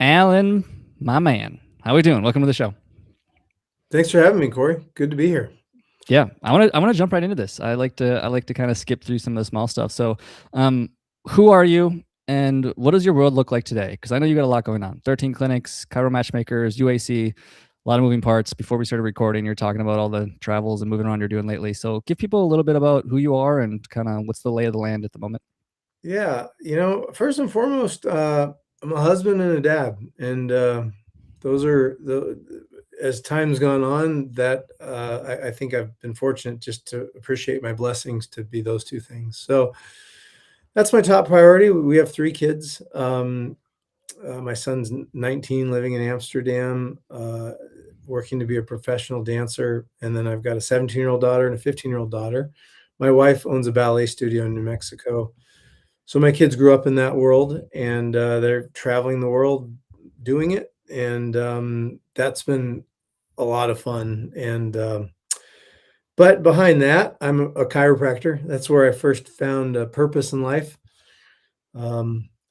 Alan, my man, how we doing? Welcome to the show. Thanks for having me, Corey. Good to be here. Yeah, I want to jump right into this. I like to kind of skip through some of the small stuff. So, um, who are you, and what does your world look like today? Because I know you got a lot going on. 13 clinics, Chiro matchmakers, UAC, a lot of moving parts. Before we started recording, you're talking about all the travels and moving around you're doing lately. So, give people a little bit about who you are and kind of what's the lay of the land at the moment. Yeah, first and foremost, I'm a husband and a dad, and those are the as time's gone on, that I think I've been fortunate just to appreciate my blessings to be those two things. So that's my top priority. We have three kids. My son's 19, living in Amsterdam, working to be a professional dancer, and then I've got a 17-year-old daughter and a 15-year-old daughter. My wife owns a ballet studio in New Mexico. So my kids grew up in that world, and they're traveling the world doing it, and that's been a lot of fun. And but behind that, I'm a chiropractor. That's where I first found a purpose in life. I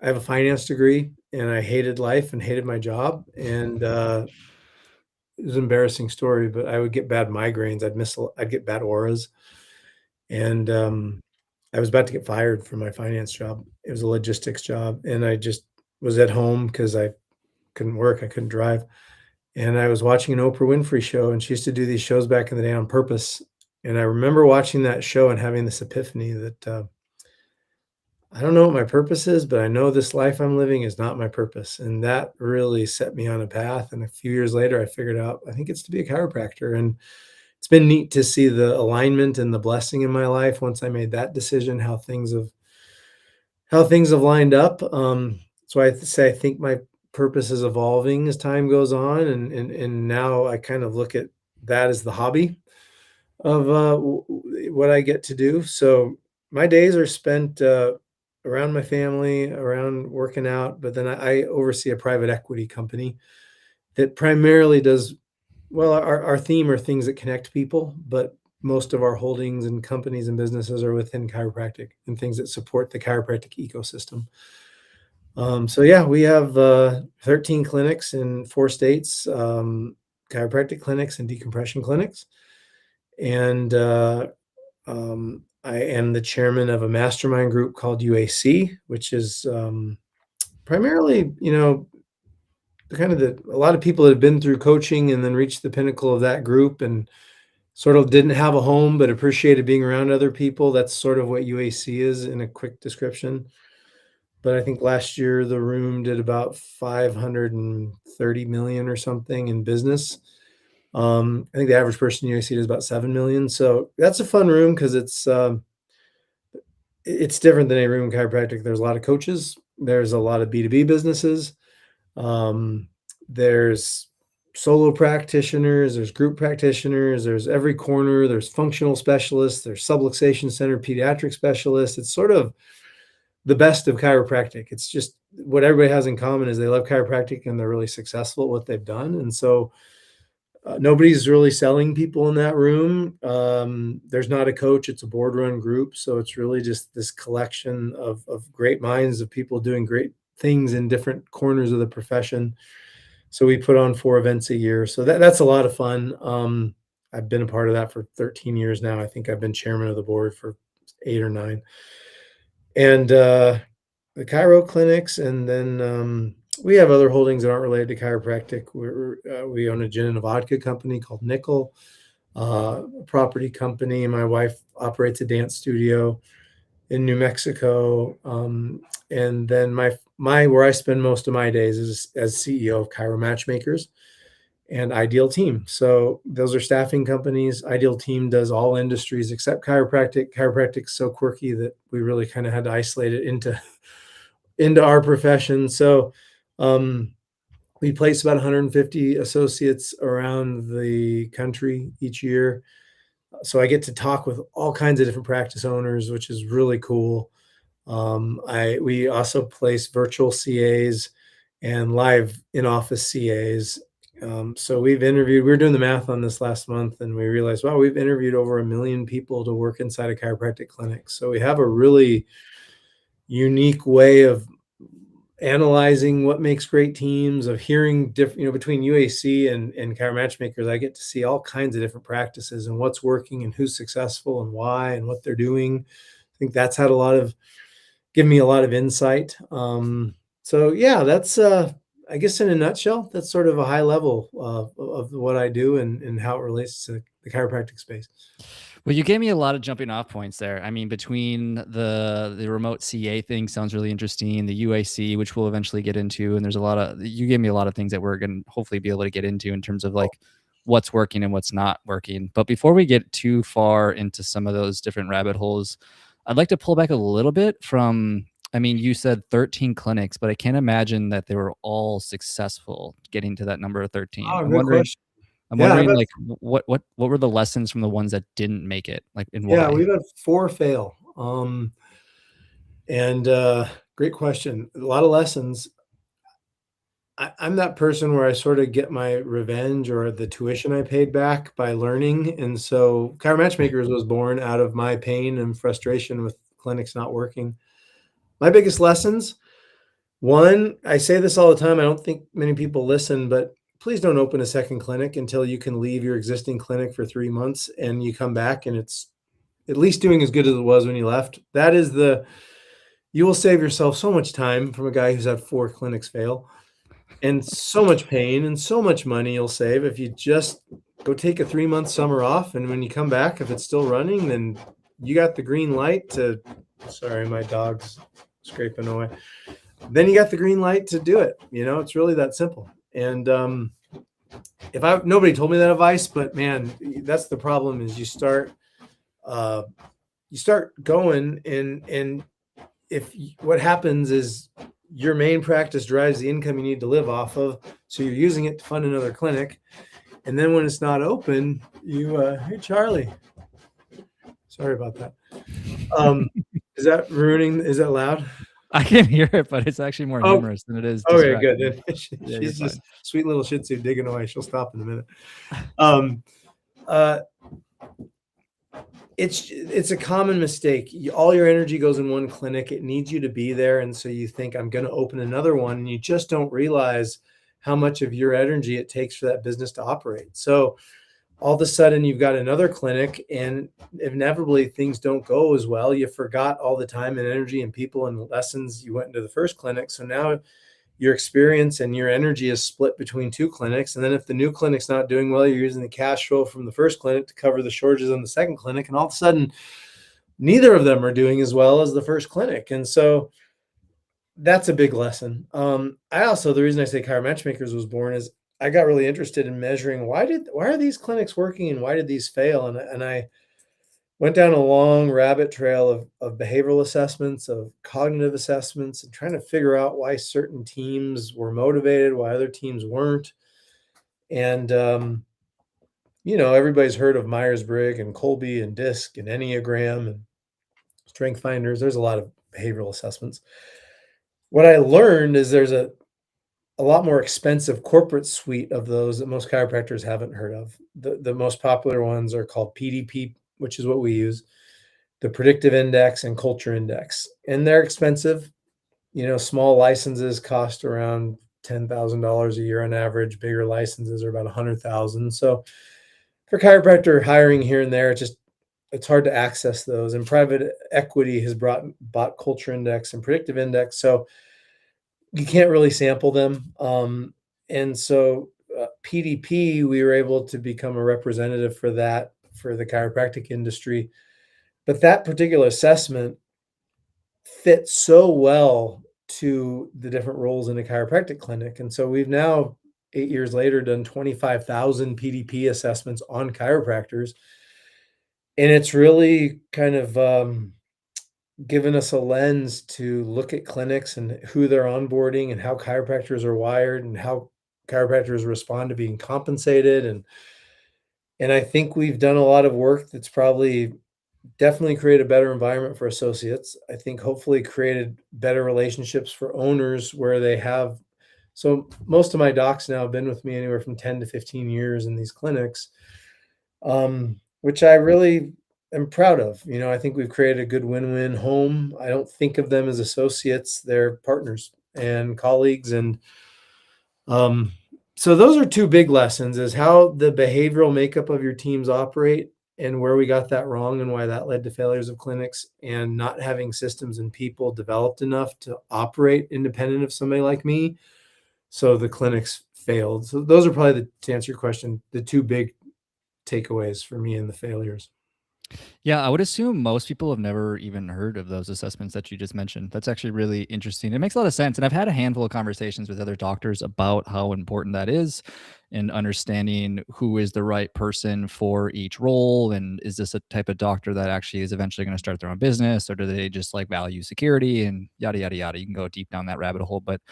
have a finance degree, and I hated life and hated my job. And it was an embarrassing story, but I would get bad migraines. I'd get bad auras, and I was about to get fired from my finance job. It was a logistics job, and I just was at home because I couldn't work, I couldn't drive, and I was watching an Oprah Winfrey show, and she used to do these shows back in the day on purpose, and I remember watching that show and having this epiphany that, I don't know what my purpose is, but I know this life I'm living is not my purpose, and that really set me on a path, and a few years later, I figured out, I think it's to be a chiropractor, and it's been neat to see the alignment and the blessing in my life once I made that decision, how things have lined up. So say I think my purpose is evolving as time goes on, and now I kind of look at that as the hobby of what I get to do. So my days are spent around my family, around working out, but then I oversee a private equity company that primarily does well. Our theme are things that connect people, but most of our holdings and companies and businesses are within chiropractic and things that support the chiropractic ecosystem. So yeah, we have 13 clinics in 4 states, chiropractic clinics and decompression clinics. And I am the chairman of a mastermind group called UAC, which is primarily, a lot of people that have been through coaching and then reached the pinnacle of that group and sort of didn't have a home but appreciated being around other people. That's sort of what UAC is in a quick description. But I think last year the room did about 530 million or something in business. I think the average person in UAC does about 7 million. So that's a fun room because it's different than a room in chiropractic. There's a lot of coaches. There's a lot of B2B businesses. Um, there's solo practitioners, there's group practitioners, there's every corner, there's functional specialists, there's subluxation center pediatric specialists. It's sort of the best of chiropractic. It's just what everybody has in common is they love chiropractic and they're really successful at what they've done. And so nobody's really selling people in that room. There's not a coach, it's a board run group. So it's really just this collection of great minds of people doing great things in different corners of the profession. So we put on 4 events a year. So that's a lot of fun. I've been a part of that for 13 years now. I think I've been chairman of the board for 8 or 9. And the chiro clinics, and then we have other holdings that aren't related to chiropractic. We own a gin and a vodka company called Nickel, a property company. My wife operates a dance studio in New Mexico, and then my where I spend most of my days is as CEO of Chiro Matchmakers and Ideal Team. So those are staffing companies. Ideal Team does all industries except chiropractic. Chiropractic's so quirky that we really kind of had to isolate it into our profession. So we place about 150 associates around the country each year. So I get to talk with all kinds of different practice owners, which is really cool. We also place virtual CAs and live in-office CAs. So we were doing the math on this last month, and we realized, wow, we've interviewed over 1 million people to work inside a chiropractic clinic. So we have a really unique way of analyzing what makes great teams, of hearing different, between UAC and Chiro Matchmakers, I get to see all kinds of different practices and what's working and who's successful and why and what they're doing. I think that's had a lot of give me a lot of insight. So yeah, that's I guess in a nutshell, that's sort of a high level of what I do and how it relates to the chiropractic space. Well, you gave me a lot of jumping off points there. I mean, between the remote CA thing sounds really interesting, the UAC, which we'll eventually get into, and there's a lot of you gave me a lot of things that we're going to hopefully be able to get into in terms of like what's working and what's not working. But before we get too far into some of those different rabbit holes, I'd like to pull back a little bit from I mean, you said 13 clinics, but I can't imagine that they were all successful getting to that number of 13. Oh, good question. I'm Yeah, I've wondering had like what were the lessons from the ones that didn't make it, like, and yeah, why? we've had 4 fail. And great question. A lot of lessons. I'm that person where I sort of get my revenge or the tuition I paid back by learning. And so Chiro Matchmakers was born out of my pain and frustration with clinics not working. My biggest lessons, one, I say this all the time. I don't think many people listen, but please don't open a second clinic until you can leave your existing clinic for 3 months and you come back and it's at least doing as good as it was when you left. You will save yourself so much time from a guy who's had 4 clinics fail, and so much pain and so much money you'll save if you just go take a 3-month summer off. And when you come back, if it's still running, then you got the green light to, sorry, my dog's scraping away. Then you got the green light to do it. It's really that simple. And if nobody told me that advice, but man, that's the problem is you start going and if what happens is your main practice drives the income you need to live off of, so you're using it to fund another clinic, and then when it's not open, hey Charlie, sorry about that. Is that loud? I can hear it, but it's actually more Oh, numerous than it is okay, distracting. good. Then Yeah, you're she's just fine. sweet little Shih Tzu digging away. She'll stop in a minute. Um, uh, it's a common mistake. All your energy goes in one clinic. It needs you to be there, and so you think I'm going to open another one, and you just don't realize how much of your energy it takes for that business to operate. So all of a sudden, you've got another clinic, and inevitably things don't go as well. You forgot all the time and energy and people and lessons you went into the first clinic. So now your experience and your energy is split between 2 clinics. And then if the new clinic's not doing well, you're using the cash flow from the first clinic to cover the shortages on the second clinic. And all of a sudden, neither of them are doing as well as the first clinic. And so that's a big lesson. The reason I say Chiro Matchmakers was born is I got really interested in measuring why are these clinics working and why did these fail? And I went down a long rabbit trail of behavioral assessments, of cognitive assessments, and trying to figure out why certain teams were motivated, why other teams weren't. And, everybody's heard of Myers-Briggs and Colby and DISC and Enneagram and Strength Finders. There's a lot of behavioral assessments. What I learned is there's a lot more expensive corporate suite of those that most chiropractors haven't heard of. The most popular ones are called PDP, which is what we use, the predictive index and culture index. And they're expensive. Small licenses cost around $10,000 a year on average. Bigger licenses are about 100,000. So for chiropractor hiring here and there, it's hard to access those. And private equity has bought culture index and predictive index. So you can't really sample them. And so PDP, we were able to become a representative for that for the chiropractic industry. But that particular assessment fits so well to the different roles in a chiropractic clinic. And so we've now, 8 years later, done 25,000 PDP assessments on chiropractors. And it's really kind of given us a lens to look at clinics and who they're onboarding and how chiropractors are wired and how chiropractors respond to being compensated. And I think we've done a lot of work that's probably definitely created a better environment for associates. I think hopefully created better relationships for owners where they have. So most of my docs now have been with me anywhere from 10 to 15 years in these clinics, which I really am proud of. I think we've created a good win-win home. I don't think of them as associates, they're partners. and colleagues. And um, so those are two big lessons, is how the behavioral makeup of your teams operate and where we got that wrong and why that led to failures of clinics, and not having systems and people developed enough to operate independent of somebody like me. So the clinics failed. So those are probably to answer your question, the two big takeaways for me in the failures. Yeah, I would assume most people have never even heard of those assessments that you just mentioned. That's actually really interesting. It makes a lot of sense. And I've had a handful of conversations with other doctors about how important that is and understanding who is the right person for each role. And is this a type of doctor that actually is eventually going to start their own business, or do they just like value security and yada, yada, yada? You can go deep down that rabbit hole. But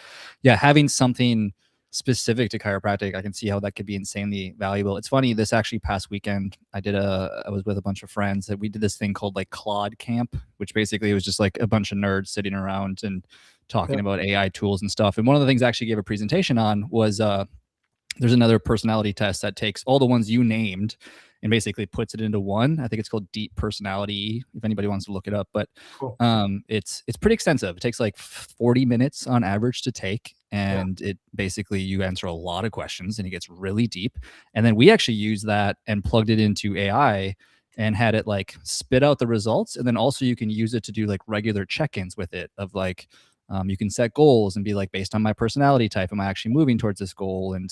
yeah, having something specific to chiropractic, I can see how that could be insanely valuable. It's funny, this actually past weekend, I was with a bunch of friends that we did this thing called like Claude Camp, which basically was just like a bunch of nerds sitting around and talking Yep. about AI tools and stuff. And one of the things I actually gave a presentation on was there's another personality test that takes all the ones you named and basically puts it into one. I think it's called Deep Personality, if anybody wants to look it up. But Cool. it's pretty extensive. It takes like 40 minutes on average to take, Yeah. and it basically you answer a lot of questions, and it gets really deep. And then we actually used that and plugged it into AI and had it like spit out the results. And then also you can use it to do like regular check-ins with it of like, you can set goals and be like, based on my personality type, am I actually moving towards this goal? And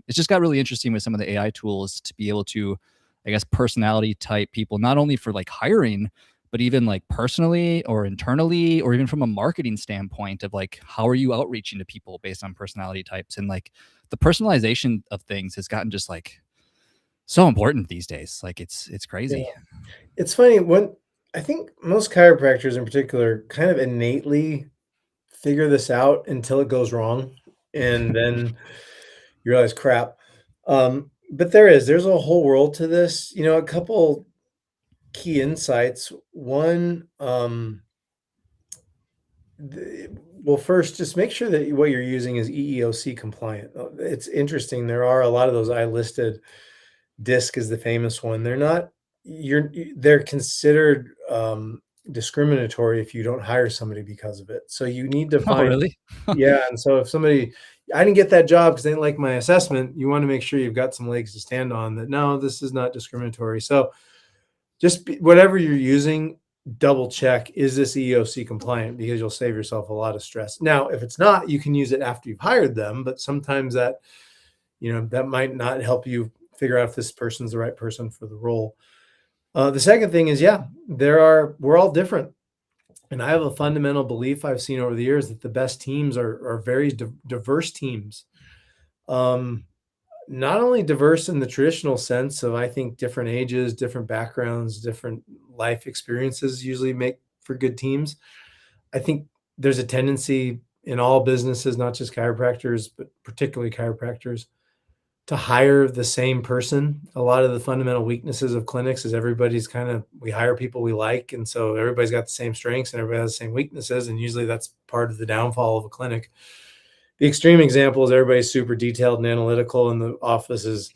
it's just got really interesting with some of the AI tools to be able to, I guess, personality type people, not only for like hiring, but even like personally or internally, or even from a marketing standpoint of like, how are you outreaching to people based on personality types? And like the personalization of things has gotten just like so important these days. Like it's Yeah. crazy. It's funny when I think most chiropractors in particular kind of innately figure this out until it goes wrong. And then you realize, crap. But there's a whole world to this. A couple key insights. One, well, first, just make sure that what you're using is EEOC compliant. It's interesting. There are a lot of those I listed. Disc is the famous one. They're considered discriminatory if you don't hire somebody because of it. So you need to Oh, find, really? yeah. And so if somebody, I didn't get that job because they didn't like my assessment, you want to make sure you've got some legs to stand on, that no, this is not discriminatory. So whatever you're using, double check, is this EOC compliant, because you'll save yourself a lot of stress. Now, if it's not, you can use it after you've hired them, but sometimes that might not help you figure out if this person's the right person for the role. The second thing is, yeah, we're all different. And I have a fundamental belief I've seen over the years that the best teams are very diverse teams. Um, Not only diverse in the traditional sense of, I think, different ages, different backgrounds, different life experiences usually make for good teams. I think there's a tendency in all businesses, not just chiropractors, but particularly chiropractors, to hire the same person. A lot of the fundamental weaknesses of clinics is we hire people we like. And so everybody's got the same strengths and everybody has the same weaknesses. And usually that's part of the downfall of a clinic. The extreme example is everybody's super detailed and analytical, and the office is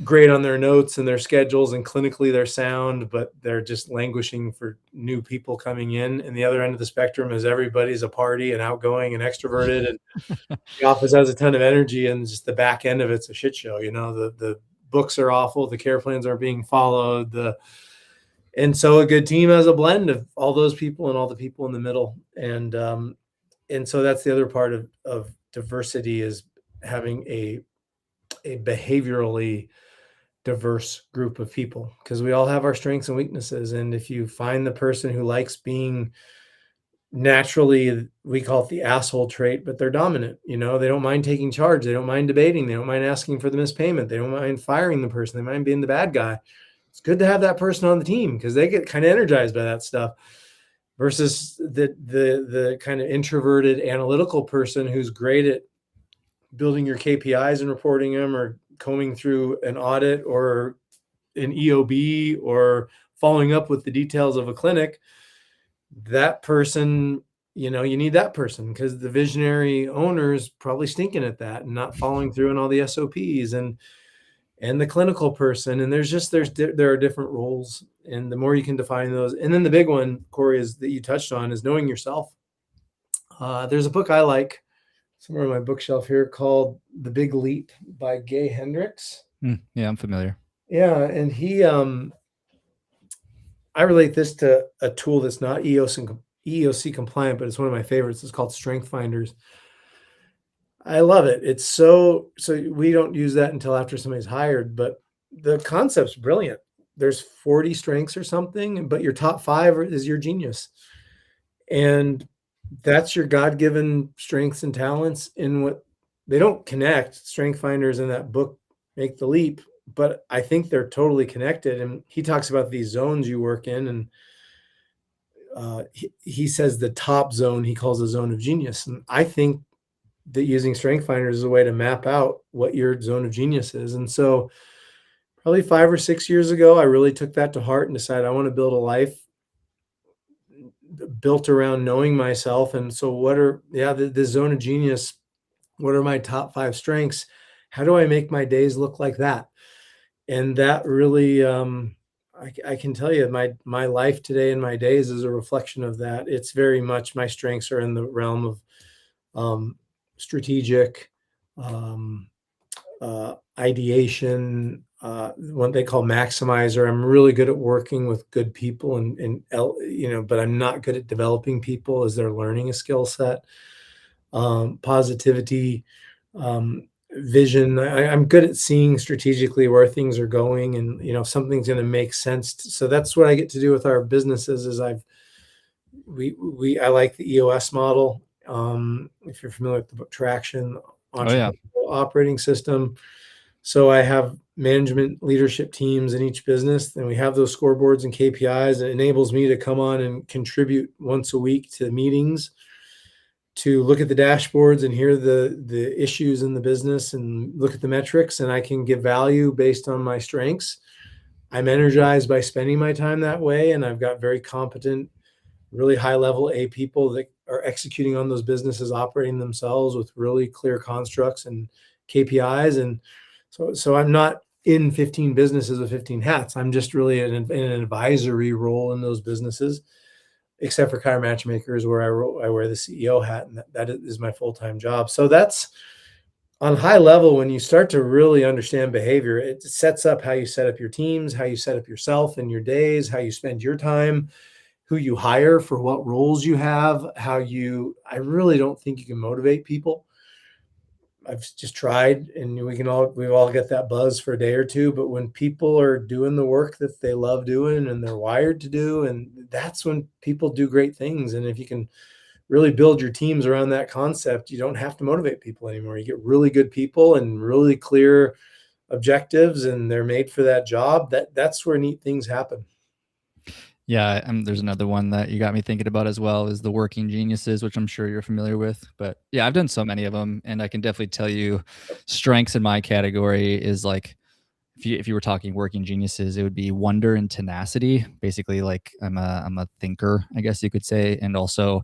great on their notes and their schedules, and clinically they're sound, but they're just languishing for new people coming in. And the other end of the spectrum is everybody's a party and outgoing and extroverted, and the office has a ton of energy, and just the back end of it's a shit show. The books are awful, the care plans aren't being followed, and so a good team has a blend of all those people and all the people in the middle. And so that's the other part of diversity, is having a behaviorally diverse group of people, because we all have our strengths and weaknesses. And if you find the person who likes being naturally, we call it the asshole trait, but they're dominant, they don't mind taking charge, they don't mind debating, they don't mind asking for the missed payment, they don't mind firing the person, they mind being the bad guy. It's good to have that person on the team because they get kind of energized by that stuff, versus the kind of introverted analytical person who's great at building your KPIs and reporting them, or combing through an audit or an EOB, or following up with the details of a clinic. That person, you need that person, because the visionary owner is probably stinking at that and not following through on all the SOPs, and the clinical person. And there are different roles, and the more you can define those. And then the big one, Corey, is that you touched on, is knowing yourself. There's a book I like. somewhere on my bookshelf here called The Big Leap by Gay Hendricks. Yeah, I'm familiar. Yeah, and I relate this to a tool that's not EOC compliant, but it's one of my favorites. It's called Strength Finders. I love it. It's so we don't use that until after somebody's hired, but the concept's brilliant. There's 40 strengths or something, but your top 5 is your genius. And that's your God-given strengths and talents in what they don't connect. Strength Finders in that book Make the Leap, but I think they're totally connected. And he talks about these zones you work in, and he says the top zone he calls the zone of genius. And I think that using Strength Finders is a way to map out what your zone of genius is. And so probably 5 or 6 years ago, I really took that to heart and decided I want to build a life built around knowing myself. And so what are, the zone of genius, what are my top 5 strengths? How do I make my days look like that? And that really, I can tell you my life today and my days is a reflection of that. It's very much my strengths are in the realm of strategic, um, ideation, what they call maximizer. I'm really good at working with good people but I'm not good at developing people as they're learning a skill set. Positivity, vision. I'm good at seeing strategically where things are going, and if something's going to make sense. So that's what I get to do with our businesses. Is I like the EOS model. If you're familiar with the book Traction, Oh yeah. entrepreneurial operating system. So I have management leadership teams in each business, and we have those scoreboards and KPIs. It enables me to come on and contribute once a week to meetings, to look at the dashboards and hear the issues in the business and look at the metrics, and I can give value based on my strengths. I'm energized by spending my time that way, and I've got very competent, really high level A people that are executing on those businesses, operating themselves with really clear constructs and KPIs. And so I'm not in 15 businesses with 15 hats. I'm just really in an advisory role in those businesses, except for Chiro Matchmakers, where I wear the CEO hat, and that is my full-time job. So that's on high level. When you start to really understand behavior, it sets up how you set up your teams, how you set up yourself in your days, how you spend your time, who you hire for what roles you have, I really don't think you can motivate people. I've just tried, and we've all get that buzz for a day or two, but when people are doing the work that they love doing and they're wired to do, and that's when people do great things. And if you can really build your teams around that concept, you don't have to motivate people anymore. You get really good people and really clear objectives, and they're made for that job. That's where neat things happen. Yeah, there's another one that you got me thinking about as well, is the working geniuses, which I'm sure you're familiar with. But yeah, I've done so many of them, and I can definitely tell you, strengths in my category is like, if you were talking working geniuses, it would be wonder and tenacity. Basically, like I'm a thinker, I guess you could say, and also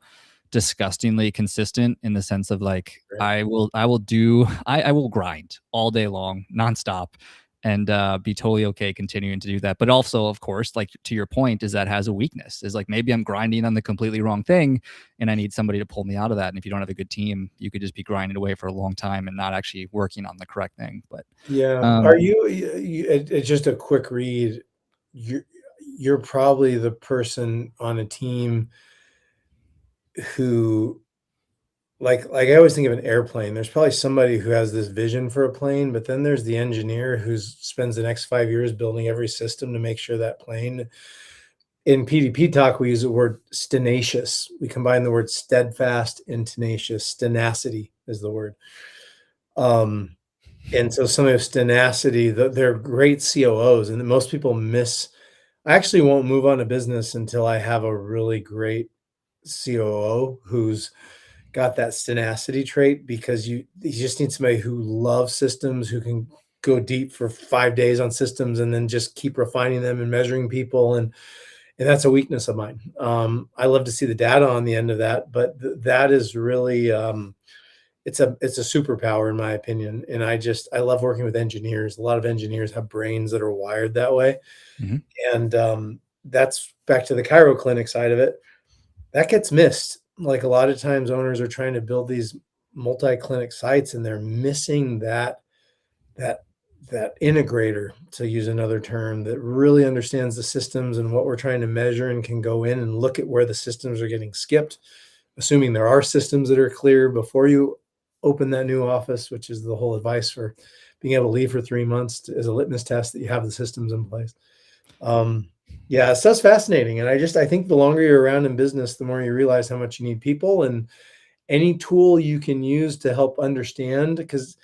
disgustingly consistent in the sense of like Right? I will grind all day long, nonstop, and be totally okay continuing to do that. But also, of course, like to your point, is that has a weakness. Is like maybe I'm grinding on the completely wrong thing, and I need somebody to pull me out of that. And if you don't have a good team, you could just be grinding away for a long time and not actually working on the correct thing. But Yeah. Are um, it's just a quick read. You're, you're probably the person on a team who, like I always think of an airplane. There's probably somebody who has this vision for a plane, but then there's the engineer who spends the next 5 years building every system to make sure that plane. In PDP talk, we use the word stenacious. We combine the word steadfast and tenacious. Tenacity is the word. Um, And so some of tenacity, they're great COOs, and most people miss. I actually won't move on a business until I have a really great COO who's got that tenacity trait, because you just need somebody who loves systems, who can go deep for 5 days on systems and then just keep refining them and measuring people. And that's a weakness of mine. I love to see the data on the end of that, but that is really, it's a superpower in my opinion. And I love working with engineers. A lot of engineers have brains that are wired that way. mhm. And that's back to the Chiro clinic side of it. That gets missed. Like a lot of times owners are trying to build these multi-clinic sites, and they're missing that that integrator, to use another term, that really understands the systems and what we're trying to measure and can go in and look at where the systems are getting skipped, assuming there are systems that are clear before you open that new office, which is the whole advice for being able to leave for 3 months as a litmus test that you have the systems in place. Um, yeah, stuff's fascinating. And I think the longer you're around in business, the more you realize how much you need people, and any tool you can use to help understand, because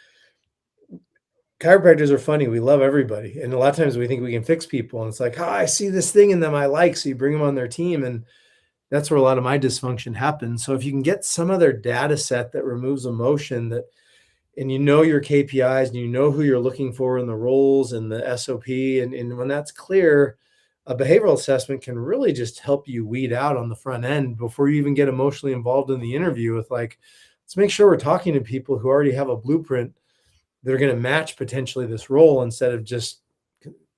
chiropractors are funny. We love everybody. And a lot of times we think we can fix people. And it's like, oh, I see this thing in them I like. So you bring them on their team. And that's where a lot of my dysfunction happens. So if you can get some other data set that removes emotion, that, and you know your KPIs, and you know who you're looking for in the roles and the SOP, and when that's clear, a behavioral assessment can really just help you weed out on the front end before you even get emotionally involved in the interview with, like, let's make sure we're talking to people who already have a blueprint that are going to match potentially this role, instead of just,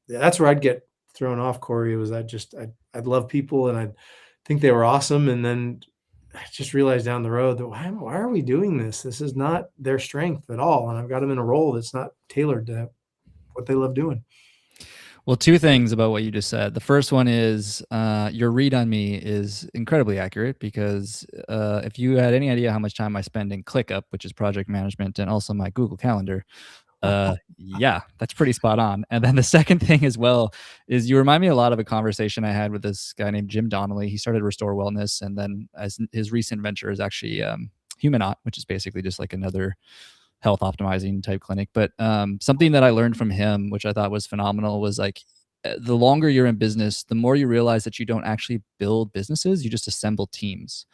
that's where I'd get thrown off, Corey. Was I'd love people and I'd think they were awesome, and then I just realized down the road that why are we doing this? This is not their strength at all, and I've got them in a role that's not tailored to what they love doing. Well, two things about what you just said. The first one is your read on me is incredibly accurate, because if you had any idea how much time I spend in ClickUp, which is project management, and also my Google Calendar, yeah, that's pretty spot on. And then the second thing as well is you remind me a lot of a conversation I had with this guy named Jim Donnelly. He started Restore Wellness, and then as his recent venture is actually Humanot, which is basically just like another health optimizing type clinic. But something that I learned from him, which I thought was phenomenal, was like the longer you're in business, the more you realize that you don't actually build businesses, you just assemble teams,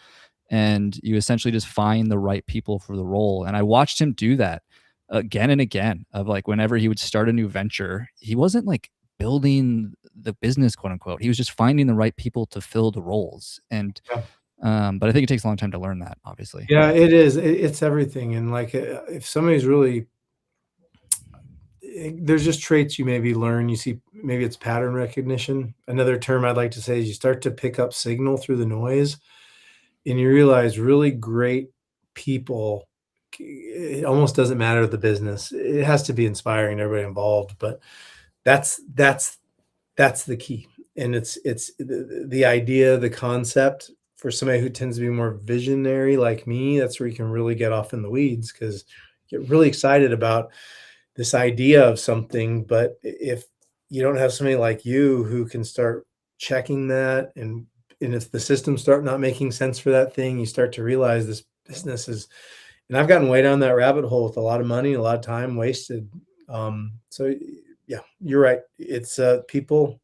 and you essentially just find the right people for the role. And I watched him do that again and again, of like whenever he would start a new venture, he wasn't like building the business, quote unquote. He was just finding the right people to fill the roles. And Yeah. but I think it takes a long time to learn that, obviously. Yeah, it is. It's everything. And like, if somebody's really, there's just traits you maybe learn. You see, maybe it's pattern recognition. Another term I'd like to say is you start to pick up signal through the noise, and you realize really great people. It almost doesn't matter the business. It has to be inspiring to everybody involved, but that's that's that's the key. And it's the idea, the concept, for somebody who tends to be more visionary like me. That's where you can really get off in the weeds, because you get really excited about this idea of something. But if you don't have somebody like you who can start checking that, and if the systems start not making sense for that thing, you start to realize this business is, and I've gotten way down that rabbit hole with a lot of money, a lot of time wasted. So yeah, you're right. It's people.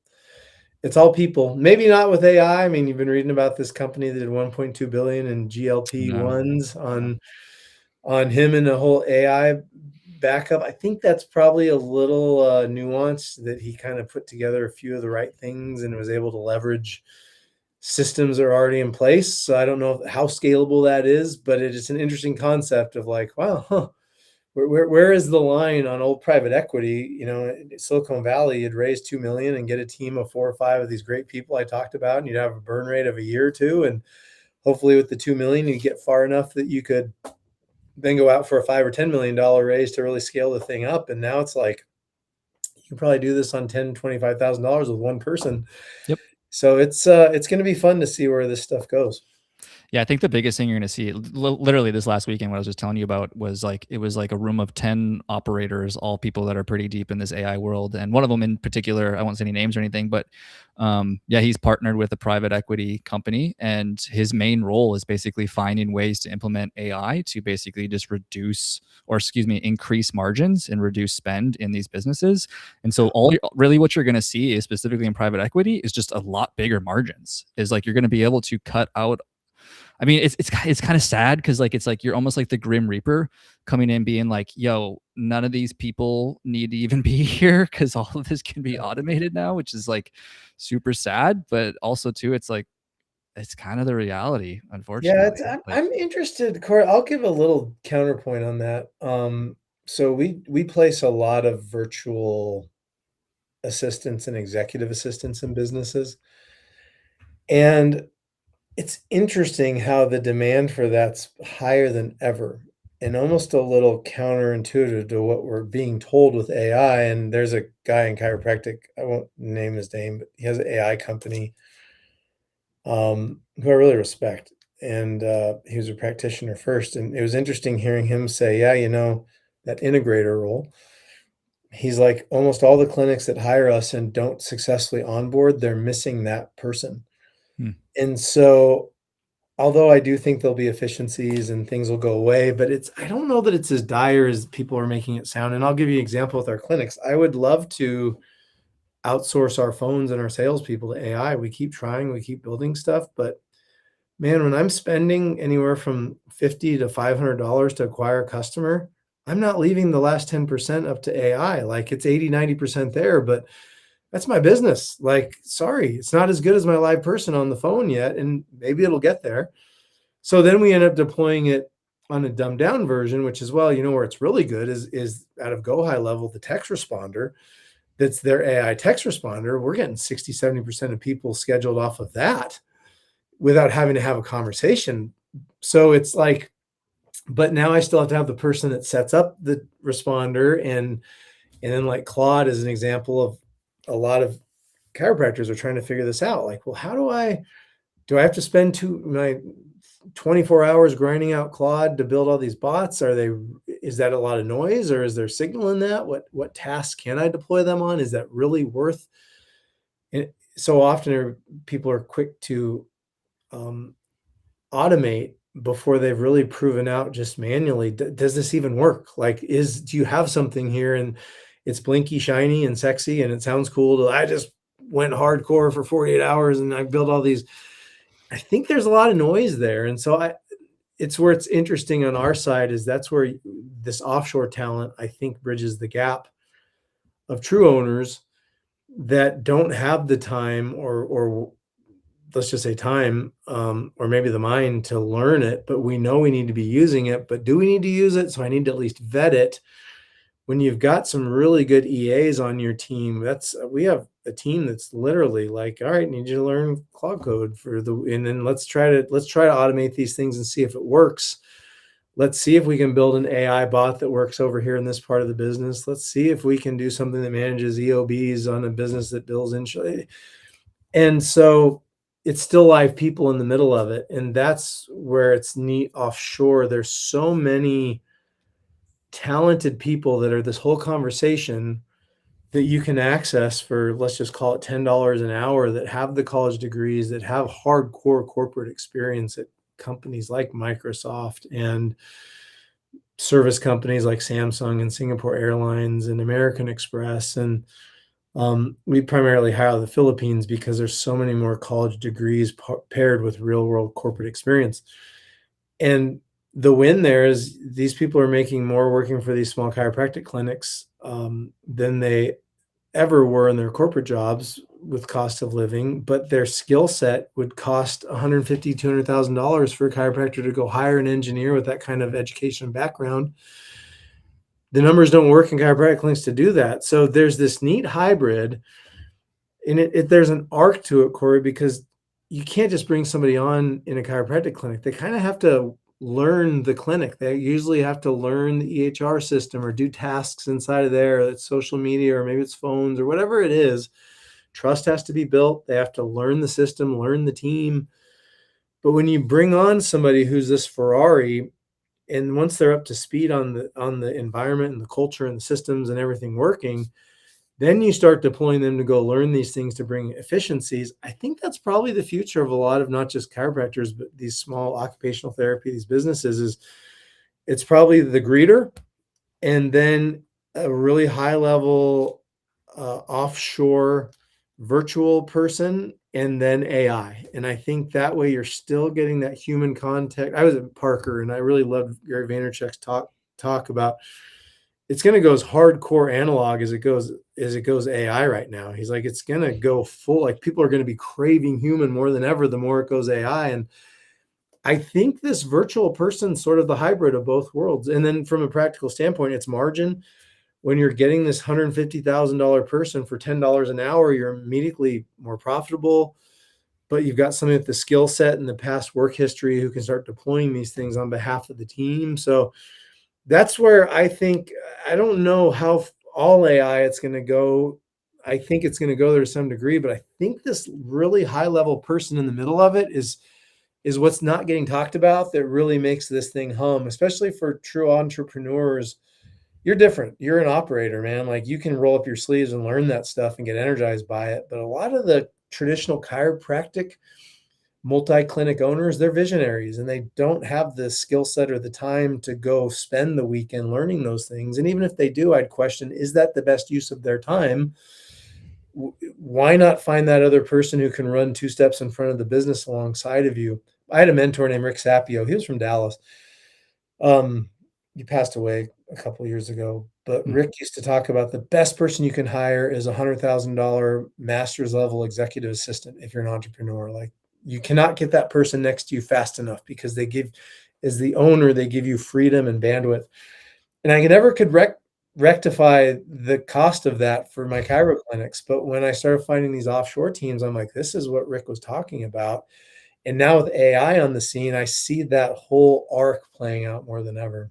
It's all people. Maybe not with AI. I mean, you've been reading about this company that did 1.2 billion in No. GLP-1s Yeah. on him and the whole AI backup. I think that's probably a little nuanced, that he kind of put together a few of the right things and was able to leverage systems that are already in place. So I don't know how scalable that is, but it is an interesting concept of like, wow, huh, where is the line on old private equity? In Silicon Valley, you'd raise 2 million and get a team of 4 or 5 of these great people I talked about, and you'd have a burn rate of a year or two. And hopefully with the 2 million, you get far enough that you could then go out for a $5 or $10 million raise to really scale the thing up. And now it's like, you can probably do this on $10,000 to $25,000 with one person. Yep. So it's going to be fun to see where this stuff goes. Yeah, I think the biggest thing you're going to see, literally this last weekend, what I was just telling you about, was like it was like a room of 10 operators, all people that are pretty deep in this AI world. And one of them in particular, I won't say any names or anything, but yeah, he's partnered with a private equity company, and his main role is basically finding ways to implement AI to basically just reduce, or excuse me, increase margins and reduce spend in these businesses. And so really what you're going to see is, specifically in private equity, is just a lot bigger margins. Is like you're going to be able to cut out, I mean, it's kind of sad, because like it's like you're almost like the Grim Reaper coming in, being like, "Yo, none of these people need to even be here, because all of this can be automated now," which is like super sad. But also too, it's like it's kind of the reality, Yeah, unfortunately. Like, I'm interested, Corey. I'll give a little counterpoint on that. So we place a lot of virtual assistants and executive assistants in businesses, and it's interesting how the demand for that's higher than ever. and almost a little counterintuitive to what we're being told with AI. And there's a guy in chiropractic, I won't name his name, but he has an AI company, who I really respect. And he was a practitioner first. And it was interesting hearing him say, yeah, that integrator role. He's like, almost all the clinics that hire us and don't successfully onboard, they're missing that person. Hmm. And so, although I do think there'll be efficiencies and things will go away, but I don't know that it's as dire as people are making it sound. And I'll give you an example with our clinics. I would love to outsource our phones and our salespeople to AI. We keep trying, we keep building stuff, but man, when I'm spending anywhere from 50 to $500 to acquire a customer, I'm not leaving the last 10% up to AI. Like it's 80, 90% there, but that's my business. Like, sorry, it's not as good as my live person on the phone yet, and maybe it'll get there. So then we end up deploying it on a dumbed down version, which is, well, where it's really good is out of go high level, the text responder. That's their AI text responder. We're getting 60, 70% of people scheduled off of that without having to have a conversation. So it's like, but now I still have to have the person that sets up the responder. And then like Claude is an example of a lot of chiropractors are trying to figure this out. Like, well, how do I have to spend my 24 hours grinding out Claude to build all these bots? Is that a lot of noise, or is there signal in that? What tasks can I deploy them on? Is that really worth it? So often people are quick to um, automate before they've really proven out just manually. Does this even work? Like, do you have something here and it's blinky, shiny, and sexy, and it sounds cool? I just went hardcore for 48 hours and I built all these. I think there's a lot of noise there. And so it's where it's interesting on our side is that's where this offshore talent, I think, bridges the gap of true owners that don't have the time or let's just say time, or maybe the mind to learn it, but we know we need to be using it. But do we need to use it? So I need to at least vet it. When you've got some really good EAs on your team, we have a team that's literally like, all right, need you to learn cloud code and then let's try to automate these things and see if it works. Let's see if we can build an AI bot that works over here in this part of the business. Let's see if we can do something that manages EOBs on a business that bills insurance. And so it's still live people in the middle of it. And that's where it's neat offshore. There's so many talented people that are this whole conversation that you can access for, let's just call it $10 an hour, that have the college degrees, that have hardcore corporate experience at companies like Microsoft and service companies like Samsung and Singapore Airlines and American Express. And we primarily hire the Philippines because there's so many more college degrees paired with real world corporate experience. And the win there is these people are making more working for these small chiropractic clinics than they ever were in their corporate jobs with cost of living, but their skill set would cost $150,000, $200,000 for a chiropractor to go hire an engineer with that kind of education background. The numbers don't work in chiropractic clinics to do that. So there's this neat hybrid, and there's an arc to it, Corey, because you can't just bring somebody on in a chiropractic clinic. They kind of have to learn the clinic. They usually have to learn the EHR system or do tasks inside of there. It's social media, or maybe it's phones, or whatever it is. Trust has to be built. They have to learn the system, learn the team. But when you bring on somebody who's this Ferrari, and once they're up to speed on the environment and the culture and the systems and everything working, then you start deploying them to go learn these things to bring efficiencies. I think that's probably the future of a lot of not just chiropractors, but these small occupational therapy, these businesses. Is it's probably the greeter and then a really high level offshore virtual person, and then AI. And I think that way you're still getting that human contact. I was at Parker and I really loved Gary Vaynerchuk's talk about it's going to go as hardcore analog as it goes AI right now. He's like, it's going to go full, like people are going to be craving human more than ever the more it goes AI. And I think this virtual person's sort of the hybrid of both worlds. And then from a practical standpoint, it's margin. When you're getting this $150,000 person for $10 an hour, you're immediately more profitable, but you've got somebody with the skill set and the past work history who can start deploying these things on behalf of the team. So That's where I think I don't know how all AI it's going to go. I think it's going to go there to some degree, but I think this really high level person in the middle of it is what's not getting talked about that really makes this thing hum, especially for true entrepreneurs. You're different. You're an operator, man. Like you can roll up your sleeves and learn that stuff and get energized by it. But a lot of the traditional chiropractic multi-clinic owners, they're visionaries and they don't have the skill set or the time to go spend the weekend learning those things. And even if they do, I'd question, is that the best use of their time? Why not find that other person who can run two steps in front of the business alongside of you? I had a mentor named Rick Sapio. He was from Dallas. Um, he passed away a couple years ago, but Mm. Rick used to talk about the best person you can hire is $100,000 master's level executive assistant if you're an entrepreneur. Like you cannot get that person next to you fast enough because they give, as the owner, they give you freedom and bandwidth. And I never could rectify the cost of that for my chiro clinics. But when I started finding these offshore teams, I'm like, this is what Rick was talking about. And now with AI on the scene, I see that whole arc playing out more than ever.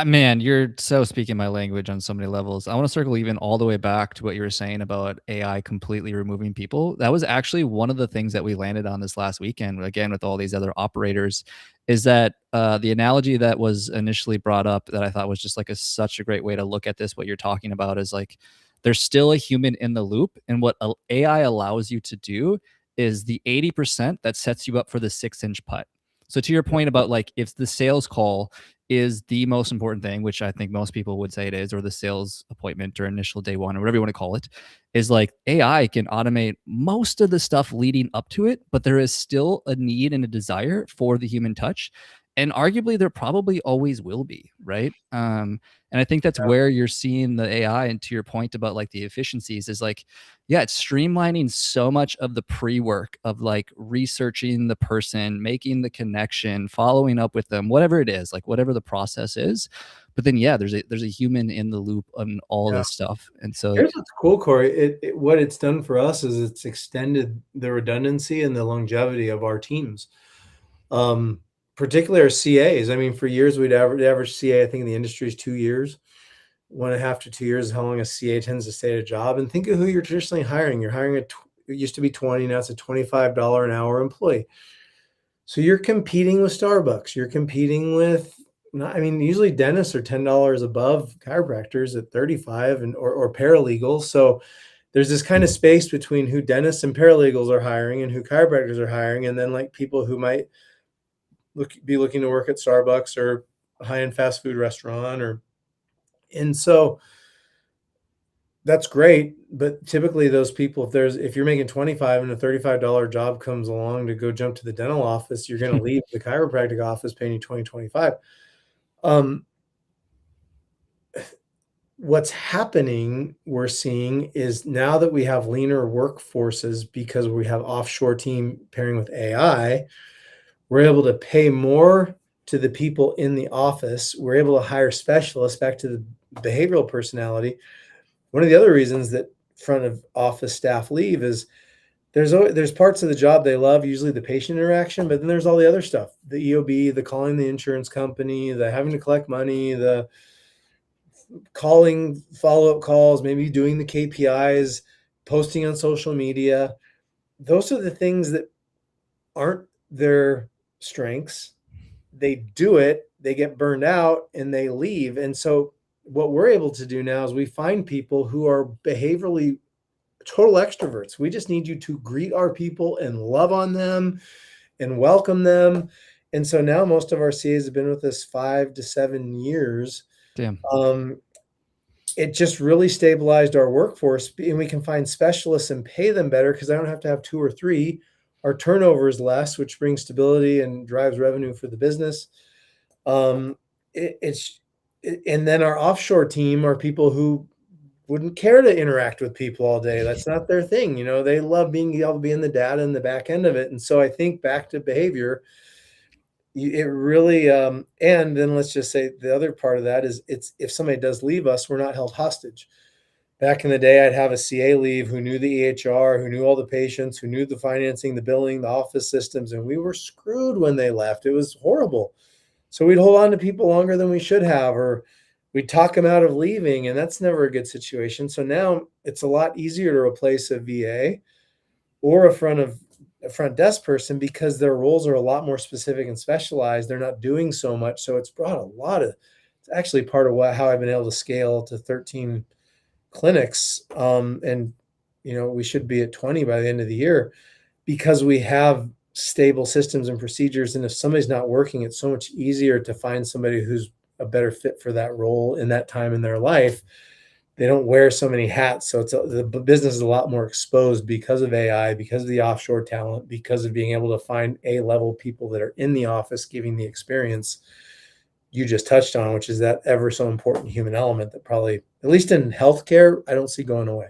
Man, you're so speaking my language on so many levels. I want to circle even all the way back to what you were saying about AI completely removing people. That was actually one of the things that we landed on this last weekend, again, with all these other operators, is that the analogy that was initially brought up that I thought was just like such a great way to look at this, what you're talking about is like there's still a human in the loop. And what AI allows you to do is the 80% that sets you up for the 6-inch putt. So to your point about like if the sales call is the most important thing, which I think most people would say it is, or the sales appointment or initial day one, or whatever you want to call it, is like AI can automate most of the stuff leading up to it, but there is still a need and a desire for the human touch. And arguably, there probably always will be, right? And I think that's where you're seeing the AI. And to your point about like the efficiencies, is like, yeah, it's streamlining so much of the pre-work of like researching the person, making the connection, following up with them, whatever it is, like whatever the process is. But then yeah, there's a human in the loop on all Yeah. this stuff. And so Here's what's cool, Corey. What it's done for us is it's extended the redundancy and the longevity of our teams. Um, Particularly our CAs. I mean, for years we'd average CA, I think in the industry is 2 years. 1.5 to 2 years is how long a CA tends to stay at a job. And think of who you're traditionally hiring. You're hiring it used to be 20, now it's a $25 an hour employee. So you're competing with Starbucks. You're competing with, I mean, usually dentists are $10 above chiropractors at 35 and or paralegals. So there's this kind of space between who dentists and paralegals are hiring and who chiropractors are hiring, and then like people who might be looking to work at Starbucks or a high-end fast food restaurant or and so that's great, but typically those people, if you're making 25 and a $35 job comes along to go jump to the dental office, you're gonna leave the chiropractic office paying you 20, 25. Um, what's happening, we're seeing, is now that we have leaner workforces because we have offshore team pairing with AI, we're able to pay more to the people in the office. We're able to hire specialists back to the behavioral personality. One of the other reasons that front of office staff leave is there's parts of the job they love, usually the patient interaction, but then there's all the other stuff, the EOB, the calling the insurance company, the having to collect money, the calling follow-up calls, maybe doing the KPIs, posting on social media. Those are the things that aren't their strengths. They do it, they get burned out, and they leave. And so what we're able to do now is we find people who are behaviorally total extroverts. We just need you to greet our people and love on them and welcome them. And so now most of our CAs have been with us 5 to 7 years. damn. Um, it just really stabilized our workforce, and we can find specialists and pay them better because I don't have to have two or three. Our turnover is less, which brings stability and drives revenue for the business. Um, it's and then our offshore team are people who wouldn't care to interact with people all day. That's not their thing. They love being able to be in the data and the back end of it. And so I think back to behavior, it really, and then let's just say the other part of that is it's if somebody does leave us, we're not held hostage. Back in the day, I'd have a CA leave who knew the EHR, who knew all the patients, who knew the financing, the billing, the office systems, and we were screwed when they left. It was horrible. So we'd hold on to people longer than we should have, or we'd talk them out of leaving, and that's never a good situation. So now it's a lot easier to replace a VA or a front desk person because their roles are a lot more specific and specialized. They're not doing so much. So it's brought a lot of, it's actually part of how I've been able to scale to 13 clinics. And, we should be at 20 by the end of the year because we have stable systems and procedures. And if somebody's not working, it's so much easier to find somebody who's a better fit for that role in that time in their life. They don't wear so many hats. So the business is a lot more exposed because of AI, because of the offshore talent, because of being able to find A-level people that are in the office giving the experience you just touched on, which is that ever so important human element that probably, at least in healthcare, I don't see going away.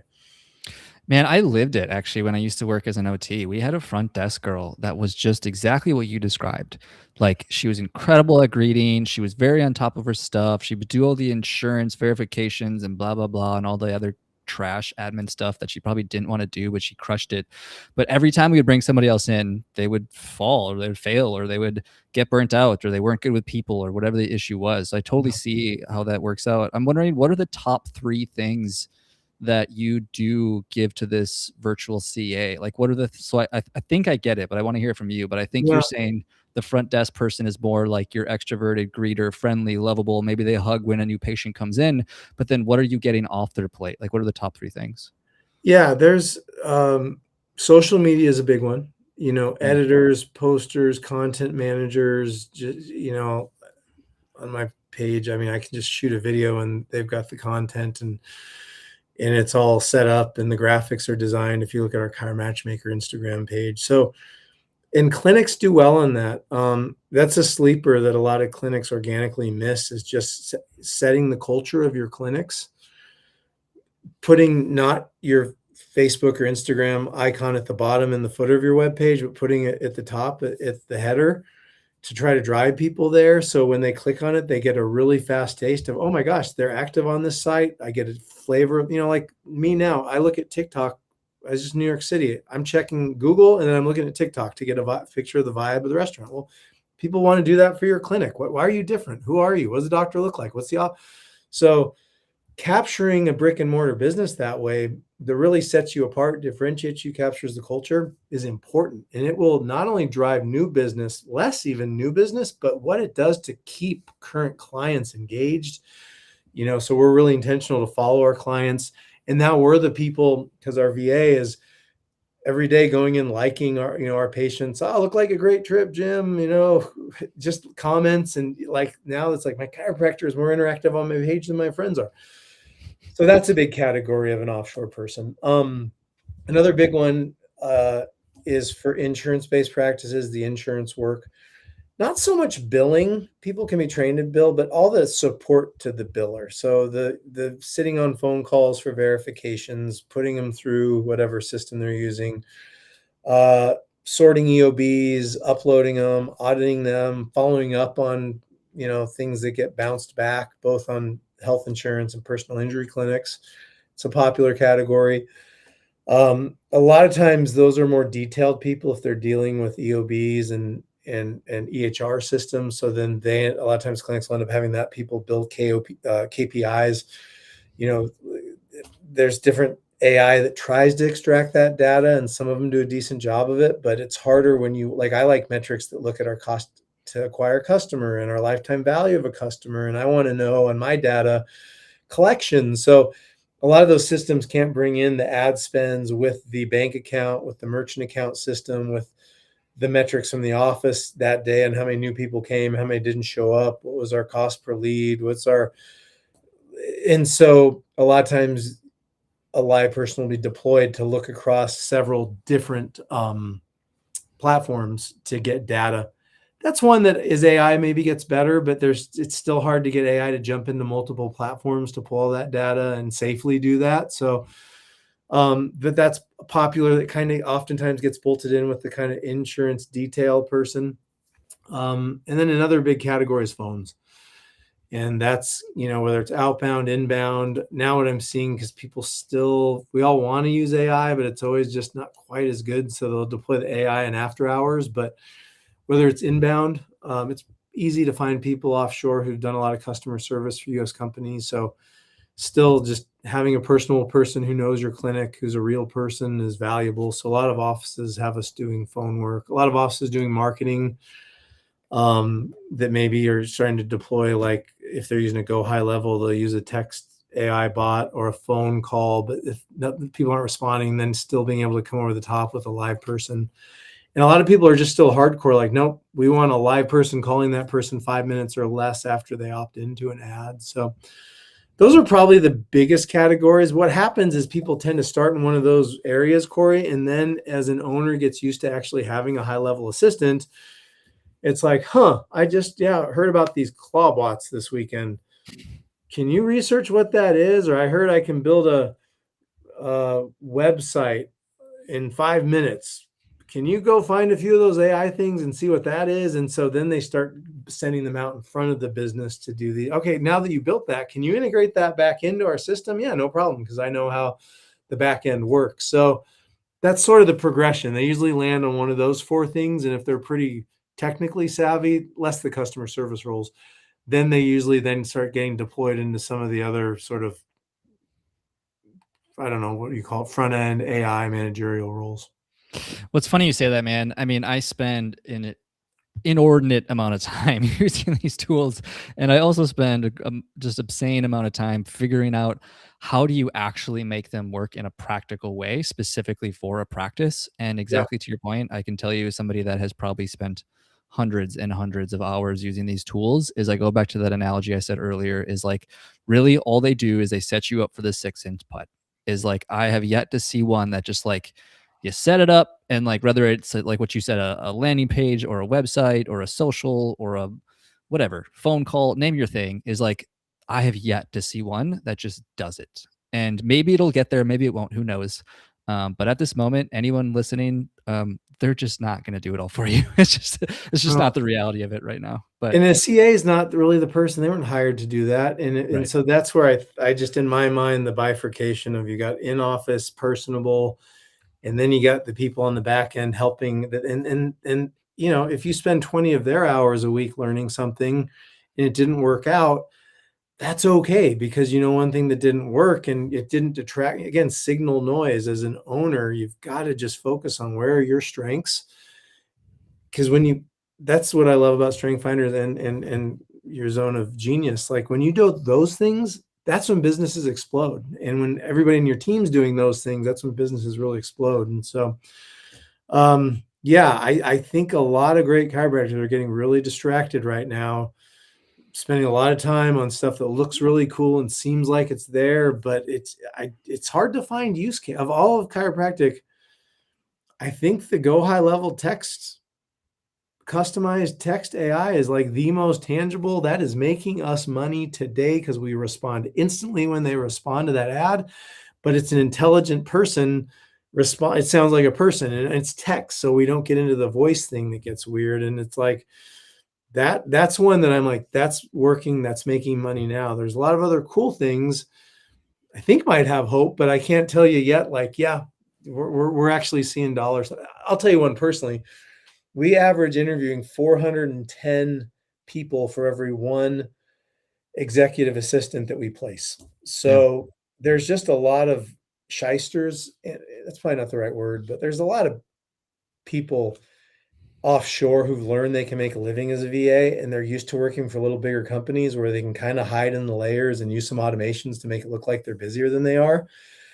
Man, I lived it actually when I used to work as an OT. We had a front desk girl that was just exactly what you described. Like, she was incredible at greeting. She was very on top of her stuff. She would do all the insurance verifications and blah, blah, blah, and all the other trash admin stuff that she probably didn't want to do, but she crushed it. But every time we would bring somebody else in, they would fall or they would fail or they would get burnt out or they weren't good with people or whatever the issue was. So I totally see how that works out. I'm wondering, what are the top 3 things that you do give to this virtual CA? Like, what are I think I get it, but I want to hear it from you. But I think Yeah. you're saying the front desk person is more like your extroverted greeter, friendly, lovable. Maybe they hug when a new patient comes in. But then what are you getting off their plate? Like, what are the top 3 things? Yeah, there's social media is a big one. Mm. Editors, posters, content managers, on my page, I mean, I can just shoot a video and they've got the content and it's all set up and the graphics are designed if you look at our Chiromatchmaker Instagram page. So, and clinics do well on that. That's a sleeper that a lot of clinics organically miss is just setting the culture of your clinics, putting not your Facebook or Instagram icon at the bottom and the footer of your web page, but putting it at the top at the header to try to drive people there. So when they click on it, they get a really fast taste of, oh my gosh, they're active on this site. I get a flavor of, like me now, I look at TikTok. I was just in New York City. I'm checking Google and then I'm looking at TikTok to get a picture of the vibe of the restaurant. Well, people want to do that for your clinic. Why are you different? Who are you? What does the doctor look like? So capturing a brick and mortar business that way that really sets you apart, differentiates you, captures the culture is important. And it will not only drive new business, less even new business, but what it does to keep current clients engaged. So we're really intentional to follow our clients. And now we're the people, because our VA is every day going in, liking our patients. Oh, look like a great trip, Jim, just comments. And like now it's like my chiropractor is more interactive on my page than my friends are. So that's a big category of an offshore person. Another big one is for insurance-based practices, the insurance work. Not so much billing. People can be trained to bill, but all the support to the biller. So the sitting on phone calls for verifications, putting them through whatever system they're using, uh, sorting EOBs, uploading them, auditing them, following up on things that get bounced back, both on health insurance and personal injury clinics. It's a popular category. A lot of times those are more detailed people if they're dealing with EOBs and EHR systems. So then a lot of times clinics will end up having that people build KPIs. There's different AI that tries to extract that data, and some of them do a decent job of it, but it's harder when I like metrics that look at our cost to acquire a customer and our lifetime value of a customer. And I want to know on my data collection. So a lot of those systems can't bring in the ad spends with the bank account, with the merchant account system, with the metrics from the office that day and how many new people came, how many didn't show up, what was our cost per lead, and so a lot of times a live person will be deployed to look across several different platforms to get data. That's one that is AI maybe gets better, but it's still hard to get AI to jump into multiple platforms to pull all that data and safely do that. So, but that's popular. That kind of oftentimes gets bolted in with the kind of insurance detail person. And then another big category is phones. And that's, whether it's outbound, inbound. Now what I'm seeing, because we all want to use AI, but it's always just not quite as good. So they'll deploy the AI in after hours. But whether it's inbound, it's easy to find people offshore who've done a lot of customer service for US companies. So still just having a personal person who knows your clinic, who's a real person, is valuable. So a lot of offices have us doing phone work, a lot of offices doing marketing, that maybe are starting to deploy, like if they're using a go high level, they'll use a text AI bot or a phone call. But if people aren't responding, then still being able to come over the top with a live person. And a lot of people are just still hardcore, like, nope, we want a live person calling that person 5 minutes or less after they opt into an ad. So those are probably the biggest categories. What happens is people tend to start in one of those areas, Corey, and then as an owner gets used to actually having a high level assistant, it's like, huh, I just heard about these claw bots this weekend. Can you research what that is? Or I heard I can build a website in 5 minutes. Can you go find a few of those AI things and see what that is? And so then they start sending them out in front of the business to do okay, now that you built that, can you integrate that back into our system? Yeah, no problem, because I know how the back end works. So that's sort of the progression. They usually land on one of those four things. And if they're pretty technically savvy, less the customer service roles, then they usually then start getting deployed into some of the other sort of, I don't know, what do you call it, front end AI managerial roles. What's funny you say that, man. I mean, I spend an inordinate amount of time using these tools, and I also spend just obscene amount of time figuring out how do you actually make them work in a practical way, specifically for a practice. And Yeah. exactly to your point, I can tell you, as somebody that has probably spent hundreds and hundreds of hours using these tools, is I go back to that analogy I said earlier, is like, really all they do is they set you up for the 6-inch putt. Is like, I have yet to see one that just like, you set it up, and like, whether it's like what you said, a landing page or a website or a social or a whatever phone call, name your thing, is like, I have yet to see one that just does it. And maybe it'll get there, maybe it won't, who knows. But at this moment, anyone listening, they're just not going to do it all for you. It's just Well, not the reality of it right now. But and a CA is not really the person. They weren't hired to do that. And right. so that's where I just, in my mind, the bifurcation of, you got in office, personable, and then you got the people on the back end helping that. And if you spend 20 of their hours a week learning something and it didn't work out, that's okay, because one thing that didn't work and it didn't detract, again, signal noise. As an owner, you've got to just focus on where are your strengths, because that's what I love about strength finders and your zone of genius. Like, when you do those things, that's when businesses explode. And when everybody in your team's doing those things, that's when businesses really explode. And so yeah, I think a lot of great chiropractors are getting really distracted right now, spending a lot of time on stuff that looks really cool and seems like it's there, but it's hard to find use case. Of all of chiropractic, I think the go high level text, customized text AI, is like the most tangible. That is making us money today, because we respond instantly when they respond to that ad. But it's an intelligent person respond. It sounds like a person, and it's text, so we don't get into the voice thing that gets weird. And it's like, that's one that I'm like, that's working, that's making money now. There's a lot of other cool things I think might have hope, but I can't tell you yet. Like, yeah, we're actually seeing dollars. I'll tell you one personally. We average interviewing 410 people for every one executive assistant that we place. Yeah. So there's just a lot of shysters. That's probably not the right word, but there's a lot of people offshore who've learned they can make a living as a VA, and they're used to working for little bigger companies where they can kind of hide in the layers and use some automations to make it look like they're busier than they are.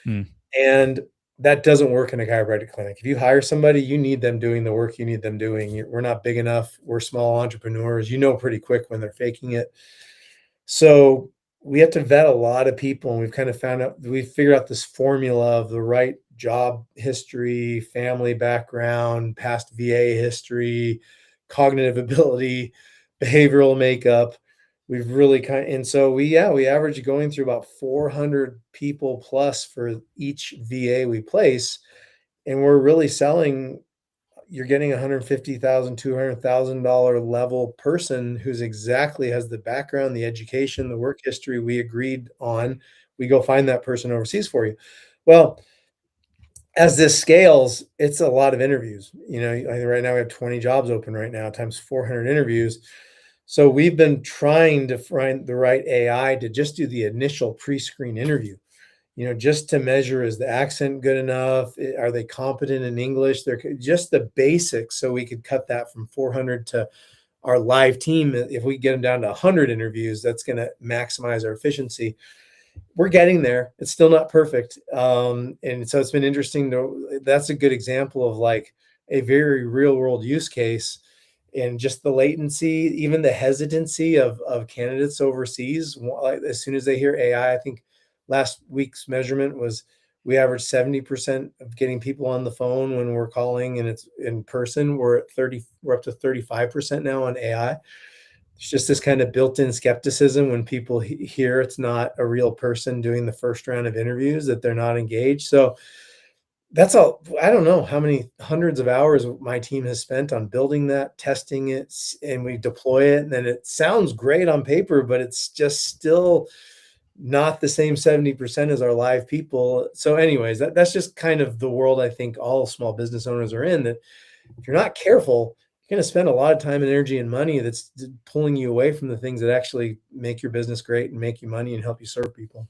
Mm. And that doesn't work in a chiropractic clinic. If you hire somebody, you need them doing the work you need them doing. We're not big enough. We're small entrepreneurs. Pretty quick when they're faking it. So we have to vet a lot of people, and we've figured out this formula of the right job history, family background, past VA history, cognitive ability, behavioral makeup. We've really and so we average going through about 400 people plus for each VA we place, and we're really selling. You're getting $150,000, $200,000 level person who's exactly has the background, the education, the work history we agreed on. We go find that person overseas for you. Well, as this scales, it's a lot of interviews. Right now we have 20 jobs open right now times 400 interviews. So we've been trying to find the right AI to just do the initial pre-screen interview, just to measure, is the accent good enough? Are they competent in English? Just the basics, so we could cut that from 400 to our live team. If we get them down to 100 interviews, that's going to maximize our efficiency. We're getting there. It's still not perfect. And so it's been interesting that's a good example of like a very real world use case, and just the latency, even the hesitancy of candidates overseas. Like, as soon as they hear AI, I think last week's measurement was we average 70% of getting people on the phone when we're calling and it's in person. We're up to 35% now on AI. It's just this kind of built-in skepticism when people hear it's not a real person doing the first round of interviews, that they're not engaged. So that's all. I don't know how many hundreds of hours my team has spent on building that, testing it, and we deploy it. And then it sounds great on paper, but it's just still not the same 70% as our live people. So, anyways, that's just kind of the world I think all small business owners are in, that if you're not careful, you're going to spend a lot of time and energy and money that's pulling you away from the things that actually make your business great and make you money and help you serve people.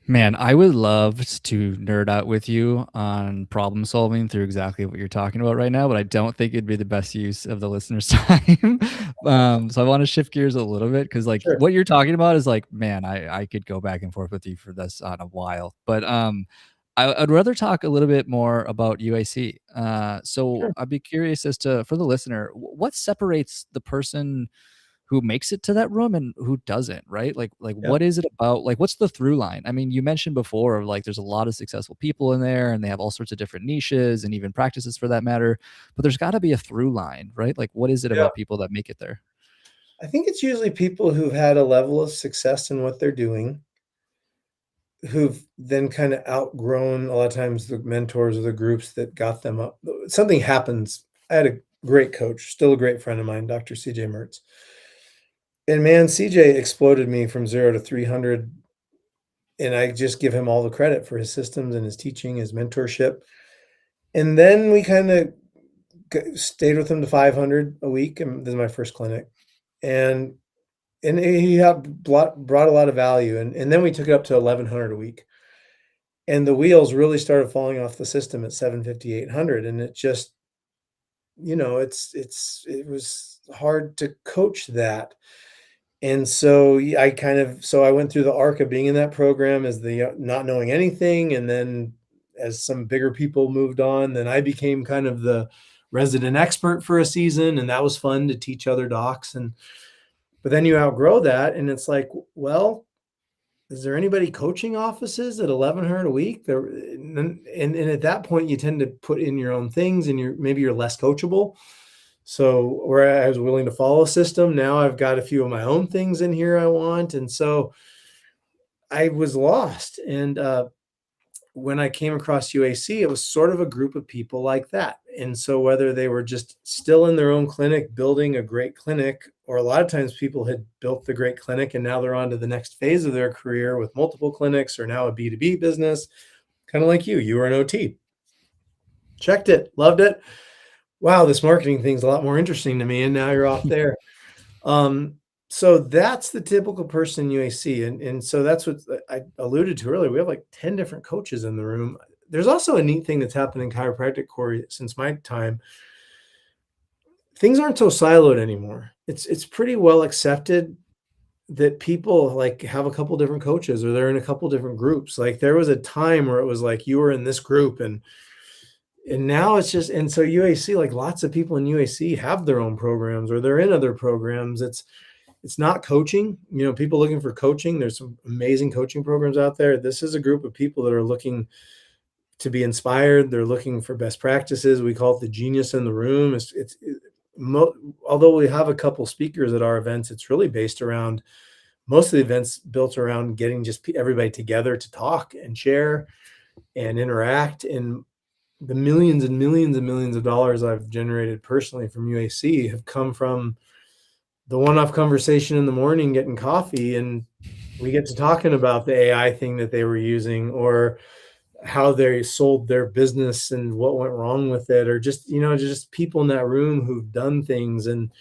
Man, I would love to nerd out with you on problem solving through exactly what you're talking about right now, but I don't think it'd be the best use of the listener's time. So I want to shift gears a little bit because, like, Sure, what you're talking about is like, man, I could go back and forth with you for this on a while, but I'd rather talk a little bit more about UAC. So sure. I'd be curious as to, for the listener, what separates the person who makes it to that room and who doesn't, right? Like Yeah. what is it about? Like what's the through line? I mean, you mentioned before of like there's a lot of successful people in there and they have all sorts of different niches and even practices for that matter, but there's got to be a through line, right? Like what is it Yeah. about people that make it there? I think it's usually people who've had a level of success in what they're doing, who've then kind of outgrown a lot of times the mentors or the groups that got them up. Something happens. I had a great coach, still a great friend of mine, Dr. CJ Mertz. And man, CJ exploded me from 0 to 300, and I just give him all the credit for his systems and his teaching, his mentorship. And then we kind of stayed with him to 500 a week, and this is my first clinic. And he had brought a lot of value, and then we took it up to 1,100 a week. And the wheels really started falling off the system at 750, 800, and it just, it was hard to coach that. And so, I went through the arc of being in that program as the not knowing anything, and then as some bigger people moved on, then I became kind of the resident expert for a season, and that was fun to teach other docs. And but then you outgrow that, and it's like, well, is there anybody coaching offices at 1,100 a week? And at that point, you tend to put in your own things, and you're less coachable. So where I was willing to follow a system, now I've got a few of my own things in here I want, and so I was lost. And when I came across UAC, it was sort of a group of people like that. And so whether they were just still in their own clinic, building a great clinic, or a lot of times people had built the great clinic and now they're on to the next phase of their career with multiple clinics or now a B2B business, kind of like you were an OT, checked it, loved it. Wow, this marketing thing's a lot more interesting to me. And now you're off there. Um, so that's the typical person in UAC, and so that's what I alluded to earlier. We have like 10 different coaches in the room. There's also a neat thing that's happened in chiropractic, Corey, since my time. Things aren't so siloed anymore. It's pretty well accepted that people like have a couple different coaches or they're in a couple different groups. Like there was a time where it was like you were in this group, and now it's just, and so UAC, like lots of people in UAC have their own programs or they're in other programs. It's not coaching, people looking for coaching. There's some amazing coaching programs out there. This is a group of people that are looking to be inspired. They're looking for best practices. We call it the genius in the room. Although we have a couple speakers at our events, it's really based around, most of the events built around getting just everybody together to talk and share and interact. And the millions and millions and millions of dollars I've generated personally from UAC have come from the one-off conversation in the morning, getting coffee, and we get to talking about the AI thing that they were using, or how they sold their business and what went wrong with it, or just people in that room who've done things. And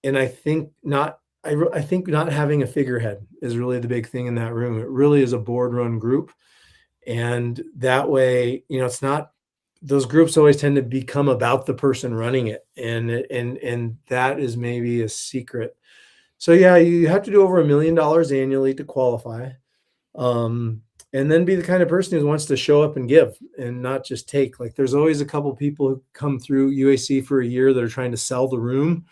And I think not I think not having a figurehead is really the big thing in that room. It really is a board run group. And that way, it's not those groups always tend to become about the person running it. And that is maybe a secret. So yeah, you have to do over $1 million annually to qualify. Um, and then be the kind of person who wants to show up and give and not just take. Like there's always a couple people who come through UAC for a year that are trying to sell the room,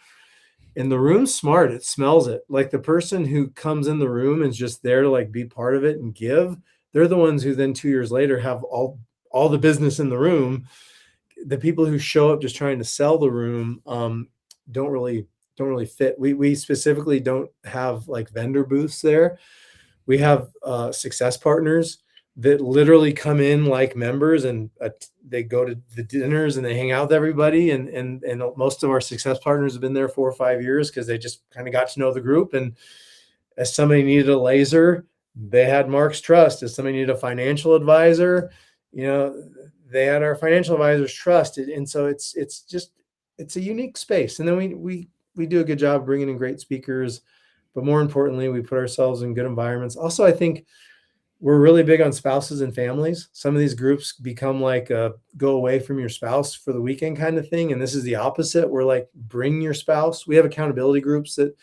and the room's smart. It smells it. Like the person who comes in the room and is just there to like be part of it and give, they're the ones who then 2 years later have all the business in the room. The people who show up just trying to sell the room don't really don't really fit. We specifically don't have like vendor booths there. We have success partners that literally come in like members, and they go to the dinners and they hang out with everybody. And most of our success partners have been there 4 or 5 years because they just kind of got to know the group. And as somebody needed a laser, they had Mark's trust. As somebody needed a financial advisor, you know, they had our financial advisor's trust. And so it's a unique space. And then we do a good job bringing in great speakers, but more importantly, we put ourselves in good environments. Also, I think we're really big on spouses and families. Some of these groups become like a go away from your spouse for the weekend kind of thing. And this is the opposite. We're like, bring your spouse. We have accountability groups that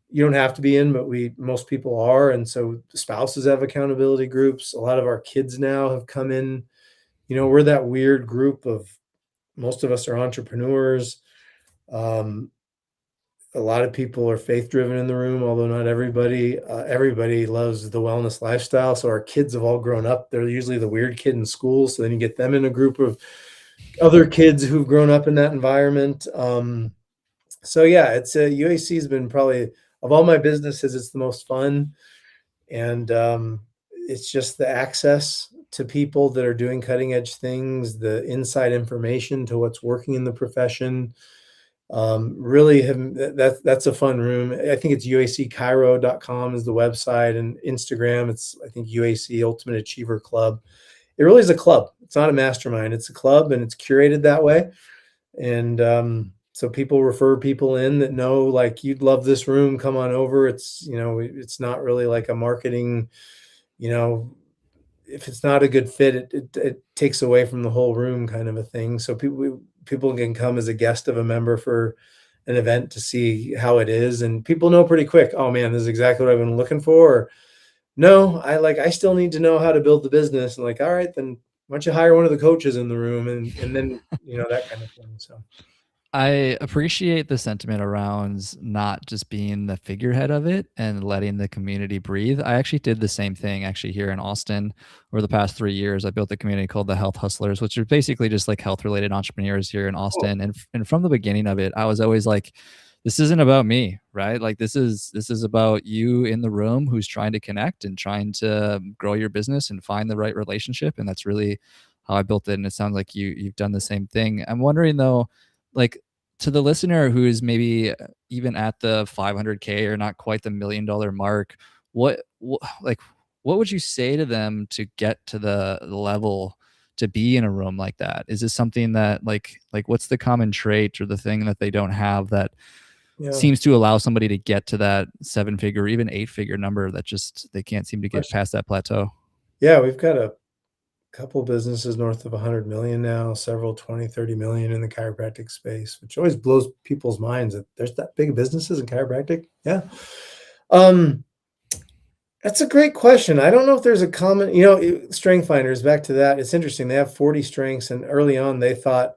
you don't have to be in, but most people are. And so the spouses have accountability groups. A lot of our kids now have come in. We're that weird group of, most of us are entrepreneurs. Um, a lot of people are faith driven in the room, although not everybody. Everybody loves the wellness lifestyle. So our kids have all grown up. They're usually the weird kid in school. So then you get them in a group of other kids who've grown up in that environment. So yeah, it's UAC has been probably, of all my businesses, it's the most fun. And it's just the access to people that are doing cutting edge things, the inside information to what's working in the profession. Really that's a fun room. I think it's uacchiro.com is the website, and Instagram, it's I think UAC Ultimate Achiever Club. It really is a club. It's not a mastermind. It's a club, and it's curated that way. And so people refer people in that know, like, you'd love this room, come on over. It's not really like a marketing, you know, if it's not a good fit, it takes away from the whole room kind of a thing. So people can come as a guest of a member for an event to see how it is, and people know pretty quick, oh man, this is exactly what I've been looking for. Or, no, I still need to know how to build the business. And like, all right, then why don't you hire one of the coaches in the room, and then that kind of thing. So I appreciate the sentiment around not just being the figurehead of it and letting the community breathe. I actually did the same thing actually here in Austin over the past 3 years. I built a community called the Health Hustlers, which are basically just like health related entrepreneurs here in cool. Austin. And from the beginning of it, I was always like, this isn't about me, right? Like this is about you in the room who's trying to connect and trying to grow your business and find the right relationship. And that's really how I built it. And it sounds like you've done the same thing. I'm wondering though, like, to the listener who is maybe even at the 500K or not quite the $1 million mark, like what would you say to them to get to the level to be in a room like that? Is this something that like what's the common trait or the thing that they don't have that Yeah, seems to allow somebody to get to that 7 figure or even 8 figure number that just they can't seem to get question. past that plateau? Yeah, we've got a couple businesses north of 100 million now, several 20, 30 million in the chiropractic space, which always blows people's minds that there's that big businesses in chiropractic. Yeah. Um, that's a great question. I don't know if there's a common, strength finders, back to that. It's interesting. They have 40 strengths, and early on they thought,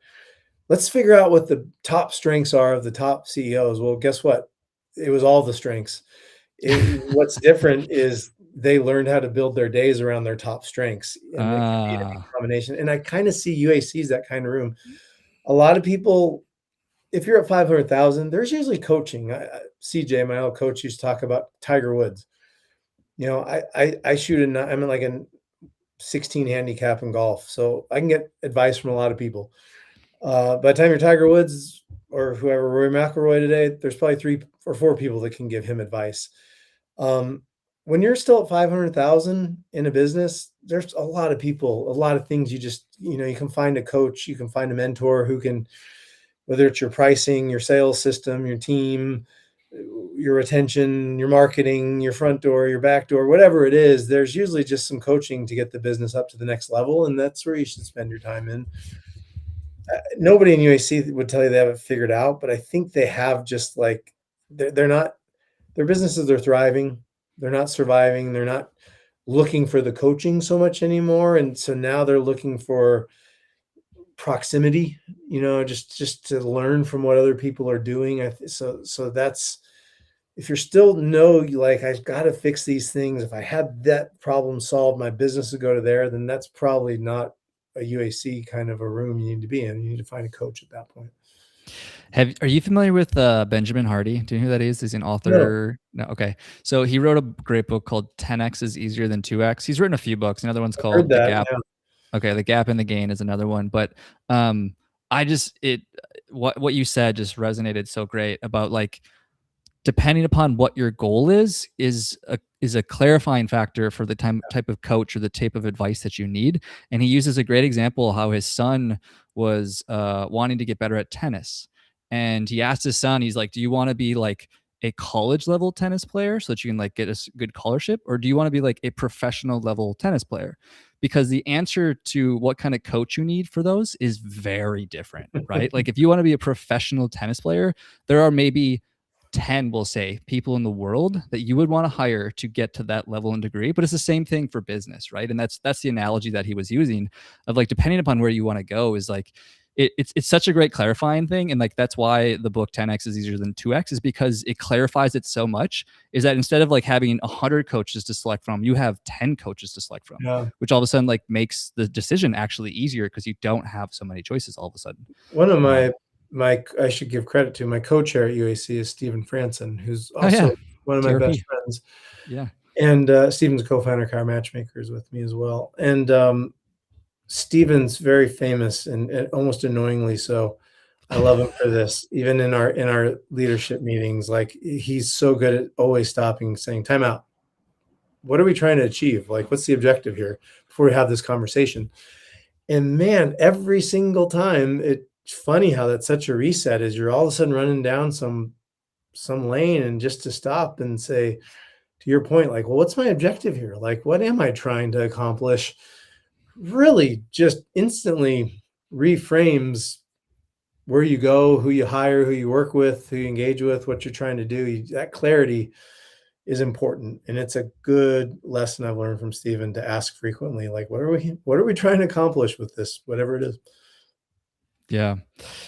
let's figure out what the top strengths are of the top CEOs. Well, guess what? It was all the strengths. What's different is they learned how to build their days around their top strengths, and it could be any Ah, combination. And I kind of see UAC as that kind of room. A lot of people, if you're at 500,000, there's usually coaching. CJ, my old coach, used to talk about Tiger Woods. I shoot I'm in like a 16 handicap in golf, so I can get advice from a lot of people. By the time you're Tiger Woods or whoever, Rory McIlroy today, there's probably 3 or 4 people that can give him advice. Um, when you're still at 500,000 in a business, there's a lot of people, a lot of things. You can find a coach, you can find a mentor who can, whether it's your pricing, your sales system, your team, your retention, your marketing, your front door, your back door, whatever it is, there's usually just some coaching to get the business up to the next level. And that's where you should spend your time in. Nobody in UAC would tell you they have it figured out, but I think they have just like, they're not, their businesses are thriving. They're not surviving. They're not looking for the coaching so much anymore. And so now they're looking for proximity, just to learn from what other people are doing. So that's, if you're still like, I've got to fix these things. If I had that problem solved, my business would go to there, then that's probably not a UAC kind of a room you need to be in. You need to find a coach at that point. Are you familiar with Benjamin Hardy? Do you know who that is? He's an No, author. No, okay. So he wrote a great book called 10x is easier than 2x. He's written a few books. Another one's I've heard called The that. Gap. Yeah. Okay, The Gap and the Gain is another one. But I just it what you said just resonated so great about like depending upon what your goal is a clarifying factor for the type of coach or the type of advice that you need. And he uses a great example how his son was wanting to get better at tennis, and he asked his son, he's like, do you want to be like a college level tennis player so that you can like get a good scholarship, or do you want to be like a professional level tennis player? Because the answer to what kind of coach you need for those is very different, right? Like if you want to be a professional tennis player, there are maybe 10, we'll say, people in the world that you would want to hire to get to that level and degree. But it's the same thing for business, right? And that's the analogy that he was using of like depending upon where you want to go is like it's such a great clarifying thing. And like that's why the book 10x is easier than 2x, is because it clarifies it so much, is that instead of like having 100 coaches to select from, you have 10 coaches to select from, Yeah. which all of a sudden like makes the decision actually easier because you don't have so many choices all of a sudden. One of um, my I should give credit to my co-chair at UAC is Stephen Franson, who's oh yeah, also one of my best TRP. friends. Yeah. And Stephen's a co-founder of Car Matchmakers with me as well. And Stephen's very famous and almost annoyingly so. I love him for this. Even in our leadership meetings, like he's so good at always stopping, saying, "Time out. What are we trying to achieve? Like, what's the objective here before we have this conversation?" And man, every single time, it's funny how that's such a reset is you're all of a sudden running down some lane and just to stop and say, to your point, like, well, what's my objective here? Like, what am I trying to accomplish? Really just instantly reframes where you go, who you hire, who you work with, who you engage with, what you're trying to do. That clarity is important. And it's a good lesson I've learned from Stephen to ask frequently, like, what are we trying to accomplish with this, whatever it is? Yeah.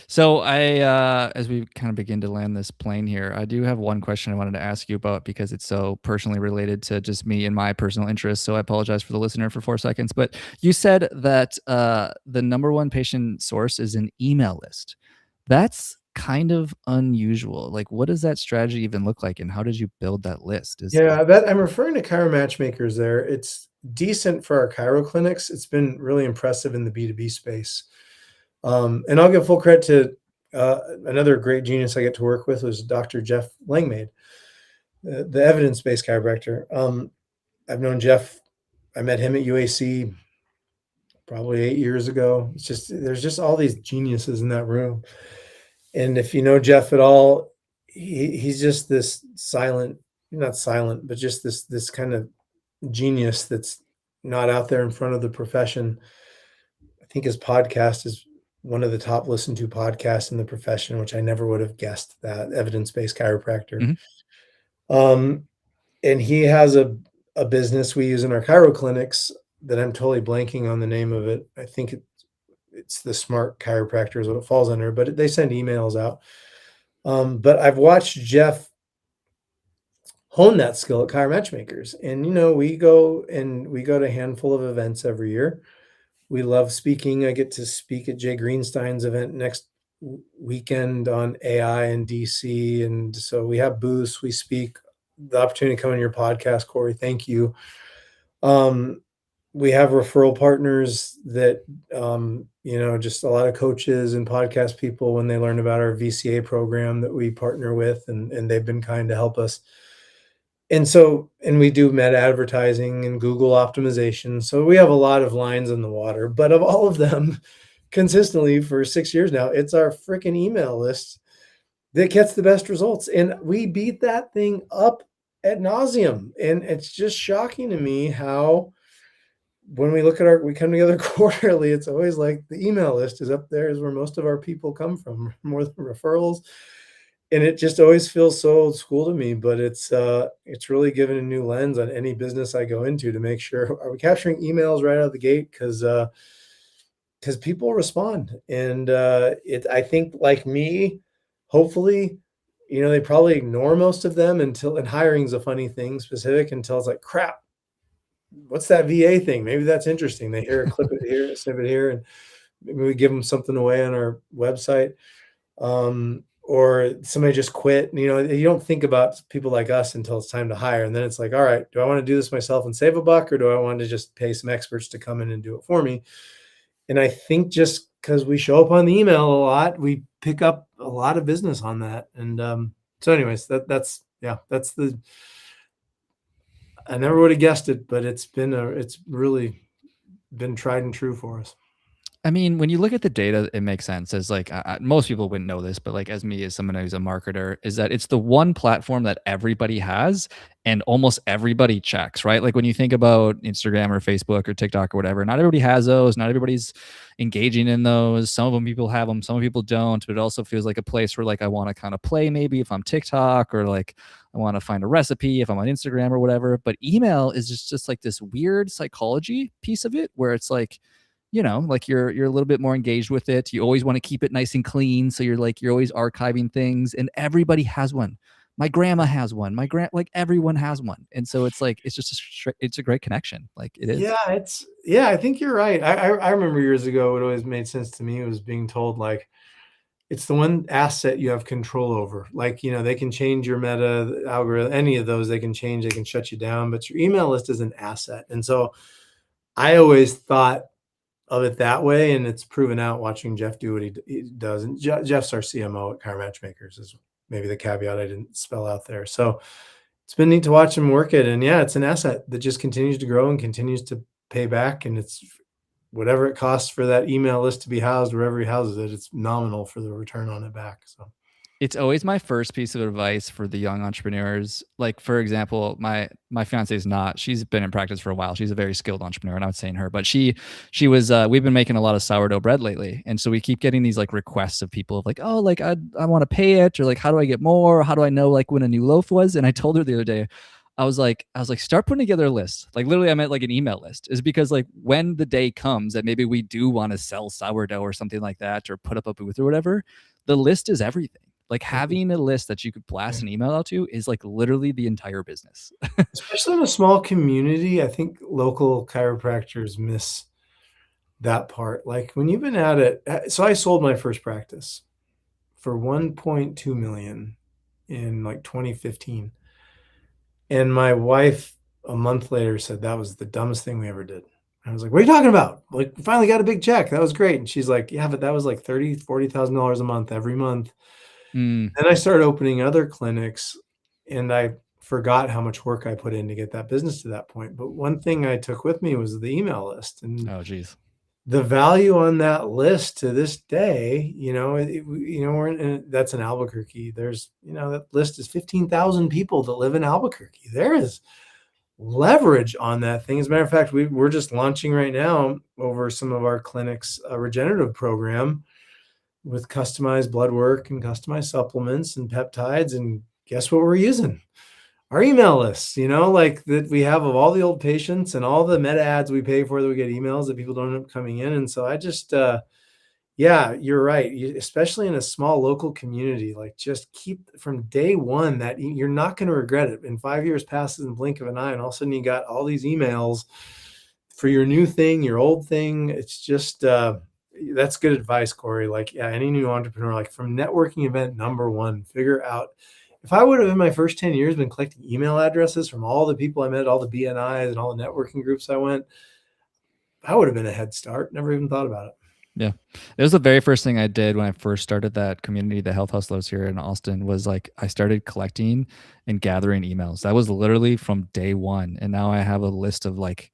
So as we kind of begin to land this plane here, I do have one question I wanted to ask you about because it's so personally related to just me and my personal interests. So I apologize for the listener for 4 seconds, but you said that the number one patient source is an email list. That's kind of unusual. Like, what does that strategy even look like, and how did you build that list? Is Yeah, that I'm referring to Chiro Matchmakers there. It's decent for our chiro clinics. It's been really impressive in the B2B space. And I'll give full credit to another great genius I get to work with was Dr. Jeff Langmaid, the evidence-based chiropractor. I've known Jeff. I met him at UAC probably 8 years ago. It's just there's just all these geniuses in that room. And if you know Jeff at all, he's just this silent, not silent, but just this kind of genius that's not out there in front of the profession. I think his podcast is one of the top listened to podcasts in the profession, which I never would have guessed that, evidence-based chiropractor. Mhm. Um, and he has a business we use in our chiro clinics that I'm totally blanking on the name of it. I think it's the Smart Chiropractor is what it falls under, but they send emails out. But I've watched Jeff hone that skill at Chiro Matchmakers, and we go to a handful of events every year. We love speaking. I get to speak at Jay Greenstein's event next weekend on AI in DC. And so we have booths, we speak. The opportunity to come on your podcast, Corey, thank you. We have referral partners that, just a lot of coaches and podcast people when they learn about our VCA program that we partner with, and they've been kind to help us. And we do meta advertising and Google optimization. So we have a lot of lines in the water, but of all of them, consistently for 6 years now. It's our freaking email list that gets the best results. And we beat that thing up ad nauseum. And it's just shocking to me how when we come together quarterly, it's always like the email list is up there is where most of our people come from, more than referrals. And it just always feels so old school to me, but it's really given a new lens on any business I go into to make sure, are we capturing emails right out of the gate? Because people respond. And I think like me, hopefully, they probably ignore most of them until, and hiring's a funny thing specific until it's like, crap, what's that VA thing? Maybe that's interesting. They hear a clip it here, a snippet here, and maybe we give them something away on our website. Or somebody just quit. You don't think about people like us until it's time to hire. And then it's like, all right, do I want to do this myself and save a buck, or do I want to just pay some experts to come in and do it for me? And I think just because we show up on the email a lot, we pick up a lot of business on that. And so anyways, that's the, I never would have guessed it, but it's really been tried and true for us. I mean, when you look at the data, it makes sense. As like most people wouldn't know this, but like as me, as someone who's a marketer, is that it's the one platform that everybody has and almost everybody checks, right? Like when you think about Instagram or Facebook or TikTok or whatever, not everybody has those. Not everybody's engaging in those. Some of them people have them, some people don't. But it also feels like a place where like I want to kind of play maybe if I'm TikTok, or like I want to find a recipe if I'm on Instagram or whatever. But email is just like this weird psychology piece of it where it's like, like you're a little bit more engaged with it. You always want to keep it nice and clean, so you're always archiving things, and everybody has one. My grandma has one. Like everyone has one, and so it's like it's just it's a great connection. Like it is. I think you're right. I remember years ago, it always made sense to me was being told like it's the one asset you have control over. Like, they can change your meta algorithm, any of those they can change, they can shut you down, but your email list is an asset. And so I always thought of it that way, and it's proven out watching Jeff do what he does. And Jeff's our CMO at Chiromatchmakers is maybe the caveat I didn't spell out there. So it's been neat to watch him work it. And yeah, it's an asset that just continues to grow and continues to pay back. And it's whatever it costs for that email list to be housed, wherever he houses it, it's nominal for the return on it back. So It's always my first piece of advice for the young entrepreneurs. Like, for example, my fiance is not. She's been in practice for a while. She's a very skilled entrepreneur, and I would say in her. But she was. We've been making a lot of sourdough bread lately, and so we keep getting these like requests of people of like, oh, like I want to pay it, or like how do I get more? How do I know like when a new loaf was? And I told her the other day, I was like, start putting together a list. Like literally, I meant like an email list. Is because like when the day comes that maybe we do want to sell sourdough or something like that, or put up a booth or whatever, the list is everything. Like having a list that you could blast an email out to is like literally the entire business. especially in a small community, I think local chiropractors miss that part. Like when you've been at it, so I sold my first practice for 1.2 million in like 2015. And my wife a month later said that was the dumbest thing we ever did. I was like, what are you talking about? Like, we finally got a big check. That was great. And she's like, yeah, but that was like $40,000 a month every month. Mm. Then I started opening other clinics, and I forgot how much work I put in to get that business to that point. But one thing I took with me was the email list, and Oh, geez. the value on that list to this day, that's in Albuquerque. There's, that list is 15,000 people that live in Albuquerque. There is leverage on that thing. As a matter of fact, we're just launching right now over some of our clinics a regenerative program with customized blood work and customized supplements and peptides. And guess what we're using? Our email lists, like that we have of all the old patients and all the meta ads we pay for that we get emails that people don't end up coming in. And so I just, yeah, you're right. Especially in a small local community, like just keep from day one that you're not going to regret it. In 5 years passes in the blink of an eye, and all of a sudden you got all these emails for your new thing, your old thing. It's just, that's good advice, Corey. Like, yeah, any new entrepreneur, like from networking event number one, figure out, if I would have in my first 10 years been collecting email addresses from all the people I met, all the BNIs and all the networking groups I went, I would have been a head start. Never even thought about it. Yeah. It was the very first thing I did when I first started that community, the Health Hustlers here in Austin, was like I started collecting and gathering emails. That was literally from day one. And now I have a list of like,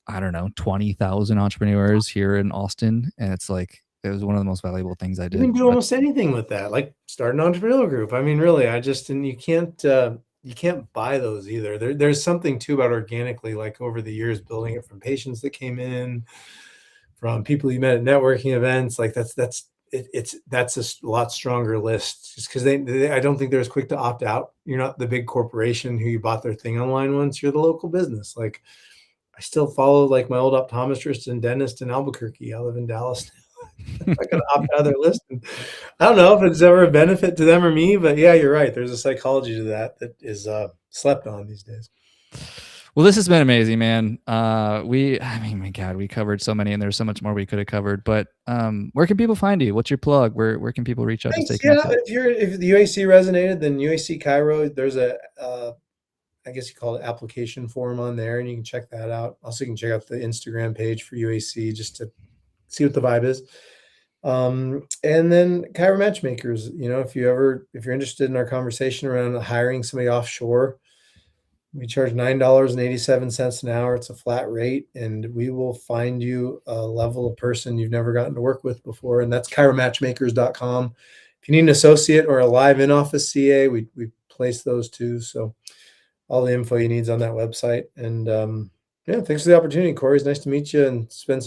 I don't know, 20,000 entrepreneurs here in Austin. And it's like, It was one of the most valuable things I You did, can do but almost anything with that, like start an entrepreneurial group. I mean, really, I just and you can't buy those either. There's something too about organically, like over the years, building it from patients that came in, from people you met at networking events. Like that's a lot stronger list just because they I don't think they're as quick to opt out. You're not the big corporation who you bought their thing online once. You're the local business. Like I still follow like my old optometrist and dentist in Albuquerque. I live in Dallas. I gotta opt out of their list. And I don't know if it's ever a benefit to them or me, but yeah, you're right. There's a psychology to that that is slept on these days. well, this has been amazing, man. I mean, my God, we covered so many, and there's so much more we could have covered. But where can people find you? What's your plug? Where can people reach out to Thanks. stay Yeah, connected? if the UAC resonated, then UAC Cairo, there's a I guess you call it application form on there, and you can check that out. Also, you can check out the Instagram page for UAC just to see what the vibe is. And then Cairo Matchmakers, if you're interested in our conversation around hiring somebody offshore, we charge $9.87 an hour. It's a flat rate, and we will find you a level of person you've never gotten to work with before. And that's chiromatchmakers.com. If you need an associate or a live in-office CA, we place those too. So all the info you need is on that website. And yeah, thanks for the opportunity, Corey. It's nice to meet you and spend